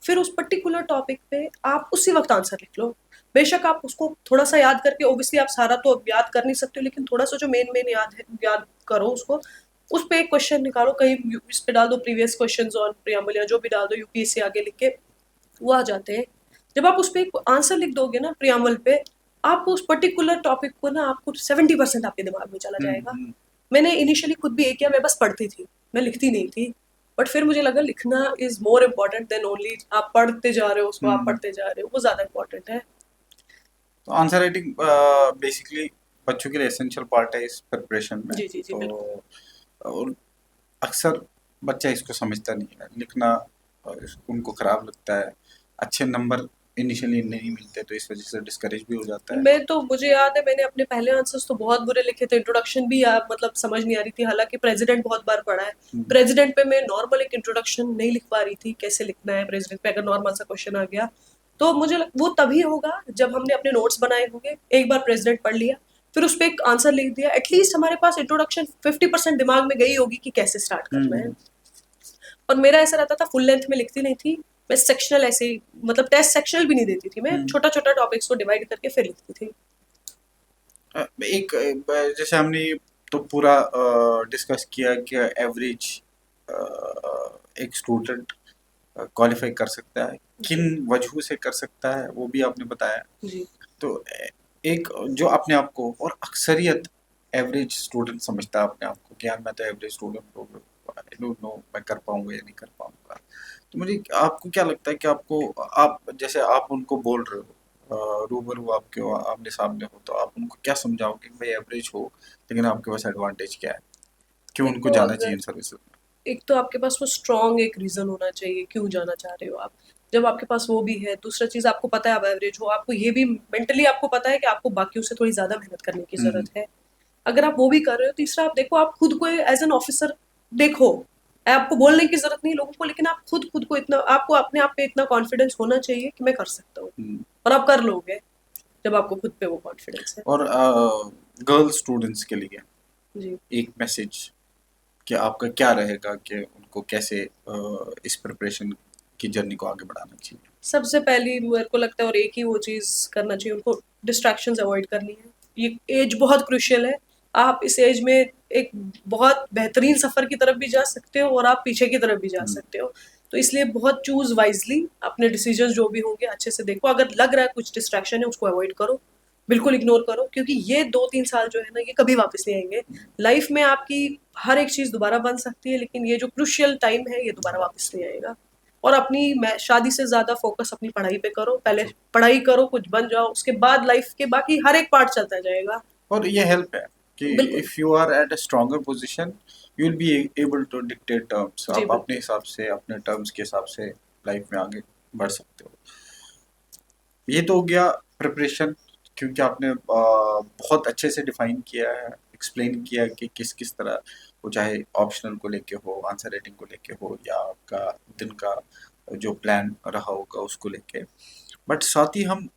फिर उस पर्टिकुलर टॉपिक पे आप उसी वक्त आंसर लिख लो। बेशक आप उसको थोड़ा सा याद करके, ओबियसली आप सारा तो याद कर नहीं सकते हो, लेकिन थोड़ा सा जो मेन मेन याद है याद करो उसको, उस पे एक क्वेश्चन निकालो, कहीं इस पे डाल दो प्रीवियस क्वेश्चंस ऑन प्रियम्बल या जो भी डाल दो यूपीएससी आगे लिख के, वो आ जाते हैं। जब आप उस पर एक आंसर लिख दोगे ना प्रियम्बल पे, आपको उस पर्टिकुलर टॉपिक को ना आपको 70% आपके दिमाग में चला जाएगा। मैंने इनिशियली खुद भी एक किया, मैं बस पढ़ती थी, मैं लिखती नहीं थी, बट फिर मुझे लगा लिखना is more important then only आप पढ़ते जा रहे हो उसको, आप पढ़ते जा रहे हो, वो ज्यादा इम्पोर्टेंट है। तो आंसर राइटिंग बेसिकली बच्चों के लिए एसेंशियल पार्ट है इस प्रिपरेशन में। जी जी जी बिल्कुल। तो और अक्सर बच्चा इसको समझता नहीं है, लिखना उनको खराब लगता है, अच्छे नंबर इनिशियली नहीं मिलते तो इस वजह से डिस्करेज भी हो जाता है। मैं तो मुझे याद है मैंने अपने पहले आंसर्स तो बहुत बुरे लिखे थे, इंट्रोडक्शन भी मतलब समझ नहीं आ रही थी, हालांकि प्रेसिडेंट बहुत बार पढ़ा है, प्रेसिडेंट पे मैं नॉर्मल एक इंट्रोडक्शन नहीं लिख पा रही थी, कैसे लिखना है प्रेसिडेंट पे अगर नॉर्मल सा क्वेश्चन आ गया तो वो तभी होगा जब हमने अपने नोट्स बनाए होंगे, एक बार प्रेसिडेंट पढ़ लिया फिर उस पर एक आंसर लिख दिया, एटलीस्ट हमारे पास इंट्रोडक्शन 50% दिमाग में गई होगी कि कैसे स्टार्ट करना है। और मेरा ऐसा रहता था फुल लेंथ में लिखती नहीं थी, मैं सेक्शनल ऐसे ही, मतलब टेस्ट सेक्शनल भी नहीं देती थी, मैं छोटा छोटा टॉपिक्स को डिवाइड करके फिर लिखती थी। एक जैसे हमने तो पूरा डिस्कस किया कि एवरेज एक स्टूडेंट क्वालिफाई कर सकता है, किन वजहों से कर सकता है वो भी आपने बताया। जी तो एक जो अपने आप को और अक्सरियत एवरेज स्टूडेंट समझता है अपने आप को कि यार मैं तो एवरेज स्टूडेंट हूँ, आई डोंट नो मैं कर पाऊंगा या नहीं कर पाऊंगा। तो मुझे आपको क्या लगता है कि आपको आप जैसे आप उनको बोल रहे हो रूबरू आपके आमने सामने हो तो आप उनको क्या समझाओगे कि भाई एवरेज हो लेकिन आपके पास एडवांटेज क्या है, क्यों उनको देखो, जाना चाहिए अगर इन सर्विसेज में? एक तो आपके पास वो स्ट्रॉन्ग एक रीजन होना चाहिए क्यों जाना चाह रहे हो आप, जब आपके पास वो भी है, दूसरा चीज आपको पता है आप एवरेज हो, आपको ये भी मेंटली आपको पता है कि आपको बाकियों से थोड़ी ज्यादा मेहनत करने की जरूरत है, अगर आप वो भी कर रहे हो, तीसरा आप देखो आप खुद को एज एन ऑफिसर देखो, आपको बोलने की जरूरत नहीं लोगों को, लेकिन आप खुद को इतना, आपको अपने आप पे इतना कॉन्फिडेंस होना चाहिए कि मैं कर सकता हूँ, हम्म। और आप कर लोगे जब आपको खुद पे वो कॉन्फिडेंस है। और गर्ल स्टूडेंट्स के लिए जी एक मैसेज कि आपका क्या रहेगा कि उनको कैसे इस प्रिपरेशन की जर्नी को आगे बढ़ाना चाहिए? सबसे पहली मेरे को लगता है, और एक ही वो चीज करना चाहिए उनको, डिस्ट्रैक्शंस अवॉइड करनी है, ये एज बहुत क्रुशियल है, आप इस एज में एक बहुत बेहतरीन सफर की तरफ भी जा सकते हो और आप पीछे की तरफ भी जा सकते हो, तो इसलिए बहुत चूज वाइजली, अपने डिसीजन जो भी होंगे अच्छे से देखो, अगर लग रहा है कुछ डिस्ट्रैक्शन है उसको अवॉइड करो, बिल्कुल इग्नोर करो, क्योंकि ये 2 3 साल जो है ना ये कभी वापस नहीं आएंगे, लाइफ में आपकी हर एक चीज दोबारा बन सकती है, लेकिन ये जो क्रुशियल टाइम है ये दोबारा वापस नहीं आएगा। और अपनी शादी से ज्यादा फोकस अपनी पढ़ाई पे करो, पहले पढ़ाई करो, कुछ बन जाओ, उसके बाद लाइफ के बाकी हर एक पार्ट चलता जाएगा। और ये हेल्प है कि बिल्कुल। If you are at a stronger position you will be able to dictate terms, जी आप अपने बिल्कुल। हिसाब से अपने टर्म्स के हिसाब से लाइफ में आगे बढ़ सकते हो। ये तो हो गया प्रिपरेशन, क्योंकि आपने बहुत अच्छे से डिफाइन किया है, एक्सप्लेन किया है कि किस किस तरह वो, चाहे ऑप्शनल को लेके हो, आंसर राइटिंग को लेके हो, या आपका दिन का जो प्लान रहा होगा उसको लेके। बट साथ ही हम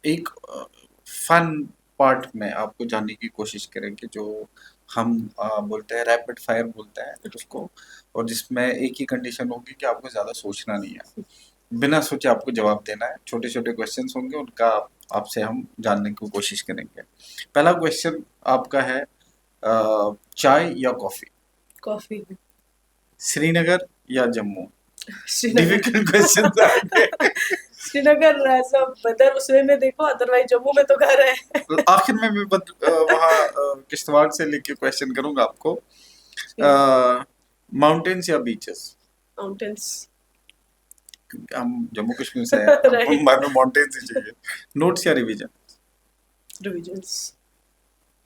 एक फन पार्ट में आपको जानने की कोशिश करेंगे जो हम बोलते हैं रैपिड फायर बोलते हैं उसको, और जिसमें एक ही कंडीशन होगी कि आपको ज़्यादा सोचना नहीं है, बिना सोचे आपको जवाब देना है। छोटे छोटे क्वेश्चंस होंगे, उनका आपसे हम जानने की कोशिश करेंगे। पहला क्वेश्चन आपका है चाय या कॉफ़ी? कॉफी। श्रीनगर या जम्मू? श्रीनगर। डिफिकल्ट क्वेश्चन आगे। श्रीनगर एज अ वेदर उसमें में देखो, अदरवाइज जम्मू में तो घर है। आखिर में मैं वहाँ किश्तवाड़ से लेके क्वेश्चन करूंगा आपको। श्रीनगर। माउंटेन्स या बीचेस? माउंटेन्स। क्योंकि हम जम्मू कश्मीर से हैं, अब राइट। हमें माउंटेन्स ही चाहिए। नोट्स या रिवीजन? रिविजन्स।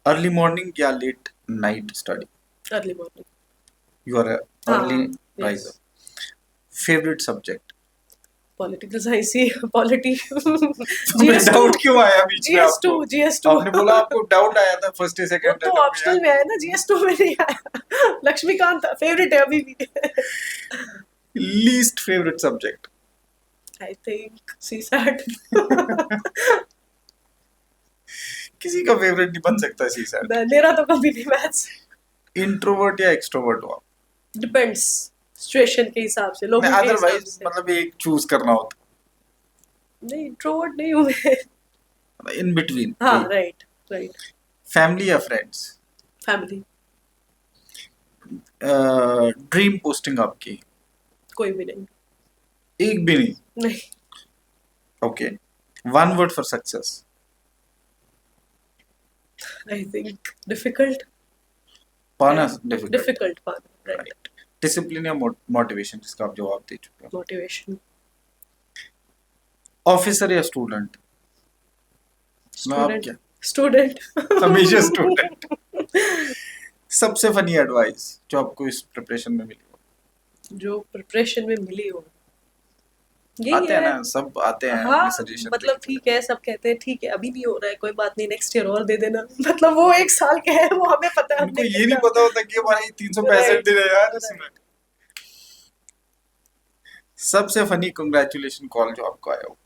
अर्ली मॉर्निंग या late night study? Early morning. You are early हाँ। Riser. Yes. Favourite subject? Political science ही पॉलिटी। तुम्हें जीएस टू। डाउट क्यों आया बीच में जीएस आपको? टू। GS two. आपने बोला आपको डाउट आया था फर्स्ट या वो सेकंड तो अटेम्प्ट में ऑप्शनल यार। में आया ना, जीएस टू में नहीं आया। लक्ष्मीकांत फेवरेट है अभी भी। Least favourite subject? I think CSAT. किसी का फेवरेट नहीं बन सकता सी सैट। मेरा तो कभी नहीं मैथ्स। इंट्रोवर्ट या एक्सट्रोवर्ट हो आप? डिपेंड्स सिचुएशन के हिसाब से, मैं लोगों के हिसाब अदरवाइज से। मतलब एक चूज करना होता, नहीं, इंट्रोवर्ट नहीं हूँ मैं। इन बिटवीन हाँ, कोई। राइट। राइट। फैमिली या फ्रेंड्स? फैमिली। ड्रीम पोस्टिंग आपकी? कोई भी नहीं। एक भी नहीं? नहीं। Okay. One word for success? I think difficult. पाना डिफिकल्ट। डिफिकल्ट पाना। राइट। राइट। डिसिप्लिन या मोटिवेशन, जिसका आप जवाब दे चुके हो। मोटिवेशन। ऑफिसर या स्टूडेंट? मैं आप स्टूडेंट। क्या? स्टूडेंट। हमेशा स्टूडेंट। सबसे फनी एडवाइस जो आपको इस प्रिपरेशन में मिली हो? जो प्रिपरेशन में मिली हो, यही आते हैं है। ना, सब आते हैं हाँ, अपने सजेशन मतलब देने के ठीक है, सब कहते हैं ठीक है अभी नहीं हो रहा है, कोई बात नहीं, नेक्स्ट ईयर और दे देना। मतलब वो एक साल का है, वो हमें पता है लिए। हमने उनको ये नहीं कितना। पता होता कि हमारे 365 राइट। दिन है यार इसमें। राइट। सबसे फनी कंग्रेचुलेशन कॉल जो आपको आया हो?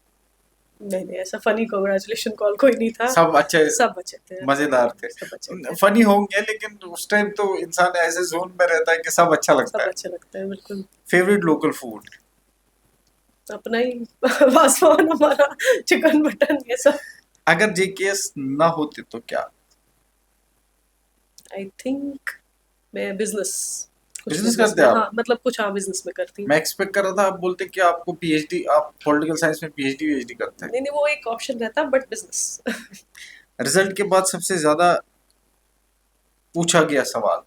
नहीं नहीं, ऐसा फनी कांग्रेचुलेशन कॉल कोई नहीं था। सब अच्छे सब अच्छे थे। मजेदार थे? सब अच्छे थे। फनी होंगे लेकिन उस टाइम तो इंसान ऐसे जोन में रहता है कि सब अच्छा लगता सब है। अच्छा लगता है, बिल्कुल। Favourite local food? अपना ही वासवान हमारा, चिकन मटन ये सब। अगर जेकेएस ना होते तो क्या? आई थिंक मैं बिजनेस, कुछ बिजनेस बिजनेस करते में, आप? हाँ मतलब कुछ, हाँ बिजनेस में करती हूँ। मैं एक्सपेक्ट कर रहा था आप बोलते कि आपको पीएचडी, आप पॉलिटिकल साइंस में पीएचडी करते हैं। नहीं नहीं, वो एक ऑप्शन रहता, बट बिजनेस। रिजल्ट के बाद सबसे ज्यादा पूछा गया सवाल?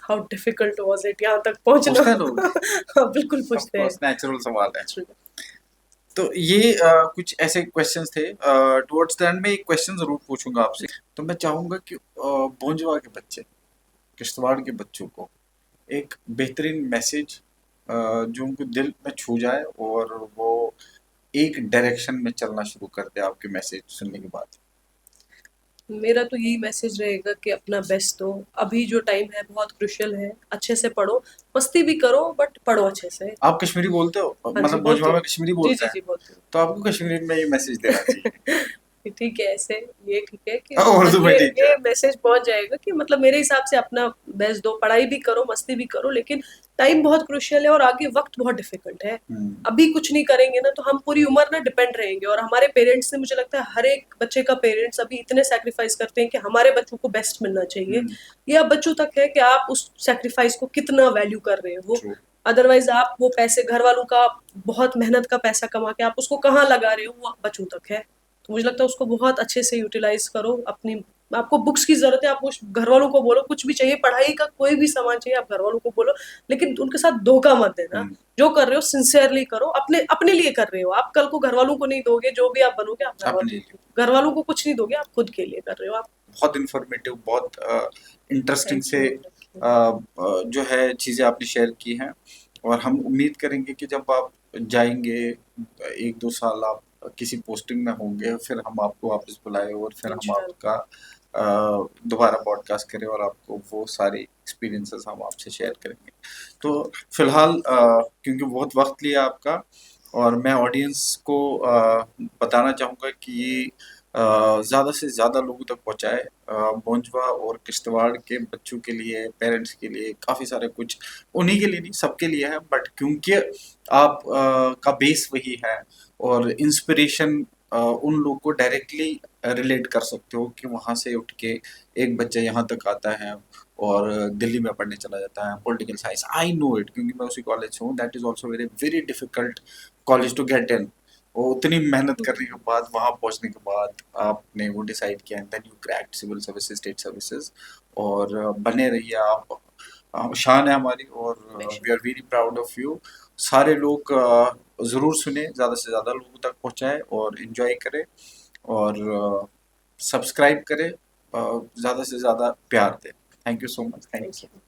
हाउ डिफिकल्ट वाज इट यहाँ तक पहुँचना। पूछते हैं लोग? हाँ, बिल्कुल ऑफ पूछते हैं। कोर्स नेचुरल सवाल है। तो ये कुछ ऐसे क्वेश्चंस थे। टुवर्ड्स द एंड में एक क्वेश्चन जरूर पूछूंगा आपसे। तो मैं चाहूंगा कि भोंजवा के बच्चे, किश्तवाड़ के बच्चों को एक बेहतरीन मैसेज जो उनको दिल में छू जाए और वो एक डायरेक्शन में चलना शुरू कर दे आपके मैसेज सुनने के बाद। मेरा तो यही मैसेज रहेगा कि अपना बेस्ट दो। अभी जो टाइम है बहुत क्रुशियल है, अच्छे से पढ़ो, मस्ती भी करो बट पढ़ो अच्छे से। आप कश्मीरी बोलते हो, हाँ जी, मतलब बोलती भोजपुरा में हूँ। कश्मीरी जी बोलते जी हैं? जी, बोलती तो आपको कश्मीरी में ये मैसेज देना चाहिए। हूँ। ठीक है, ऐसे ये ठीक है कि उर्दू मतलब में ये ठीक है। ये मैसेज पहुंच जाएगा कि मतलब मेरे हिसाब से अपना बेस्ट दो, पढ़ाई भी करो, मस्ती भी करो, लेकिन टाइम बहुत क्रुशियल है और आगे वक्त बहुत डिफिकल्ट है। हम्म। अभी कुछ नहीं करेंगे ना तो हम पूरी उम्र ना डिपेंड रहेंगे, और हमारे पेरेंट्स से, मुझे लगता है हर एक बच्चे का पेरेंट्स अभी इतने सेक्रीफाइस करते हैं कि हमारे बच्चों को बेस्ट मिलना चाहिए। हम्म। ये अब बच्चों तक है कि आप उस सेक्रीफाइस को कितना वैल्यू कर रहे हो। ट्रू। अदरवाइज आप वो पैसे, घर वालों का बहुत मेहनत का पैसा कमा के आप उसको कहाँ लगा रहे हो, वो बच्चों तक है। तो मुझे लगता है उसको बहुत अच्छे से यूटिलाइज करो। अपनी, आपको बुक्स की जरूरत है, आप उस घर वालों को बोलो, कुछ भी चाहिए, पढ़ाई का कोई भी सामान चाहिए, आप घर वालों को बोलो, लेकिन उनके साथ धोखा मत देना। हम्म। जो कर रहे हो सिंसियरली करो, अपने अपने लिए कर रहे हो आप, कल को घर वालों को नहीं दोगे, जो भी आप बनोगे आप अपने लिए। घर वालों को कुछ नहीं दोगे, आप खुद के लिए कर रहे हो आप। बहुत इंफॉर्मेटिव, बहुत इंटरेस्टिंग थैंक से यू। जो है चीज़ें आपने शेयर की हैं। और हम उम्मीद करेंगे कि जब आप जाएंगे, एक दो साल आप किसी पोस्टिंग में होंगे, फिर हम आपको वापस बुलाए और फिर हम इंशाल्लाह। आपका दोबारा पॉडकास्ट करें और आपको वो सारे एक्सपीरियंसेस हम आपसे शेयर करेंगे। तो फिलहाल क्योंकि बहुत वक्त लिया आपका, और मैं ऑडियंस को बताना चाहूँगा कि ये ज़्यादा से ज़्यादा लोगों तक पहुँचाए। भोंजवा और किश्तवाड़ के बच्चों के लिए, पेरेंट्स के लिए काफ़ी सारे कुछ, उन्हीं के लिए नहीं सबके लिए है, बट क्योंकि आप का बेस वही है और इंस्पिरेशन उन लोगों को डायरेक्टली रिलेट कर सकते हो कि वहाँ से उठ के एक बच्चा यहाँ तक आता है और दिल्ली में पढ़ने चला जाता है political science. I know it, क्योंकि मैं उसी कॉलेज से हूँ। That is also very very difficult college to get in. वो उतनी मेहनत करने के बाद, वहाँ पहुँचने के बाद आपने वो डिसाइड किया, and then you cracked civil services, state services, और बने रहिए आप। शान है हमारी, और बेशक। We are very proud of you. सारे लोग ज़रूर सुने, ज़्यादा से ज़्यादा लोगों तक पहुँचाएँ और एंजॉय करें, और सब्सक्राइब करें, ज़्यादा से ज़्यादा प्यार दें। Thank you so much, thank thank you. You.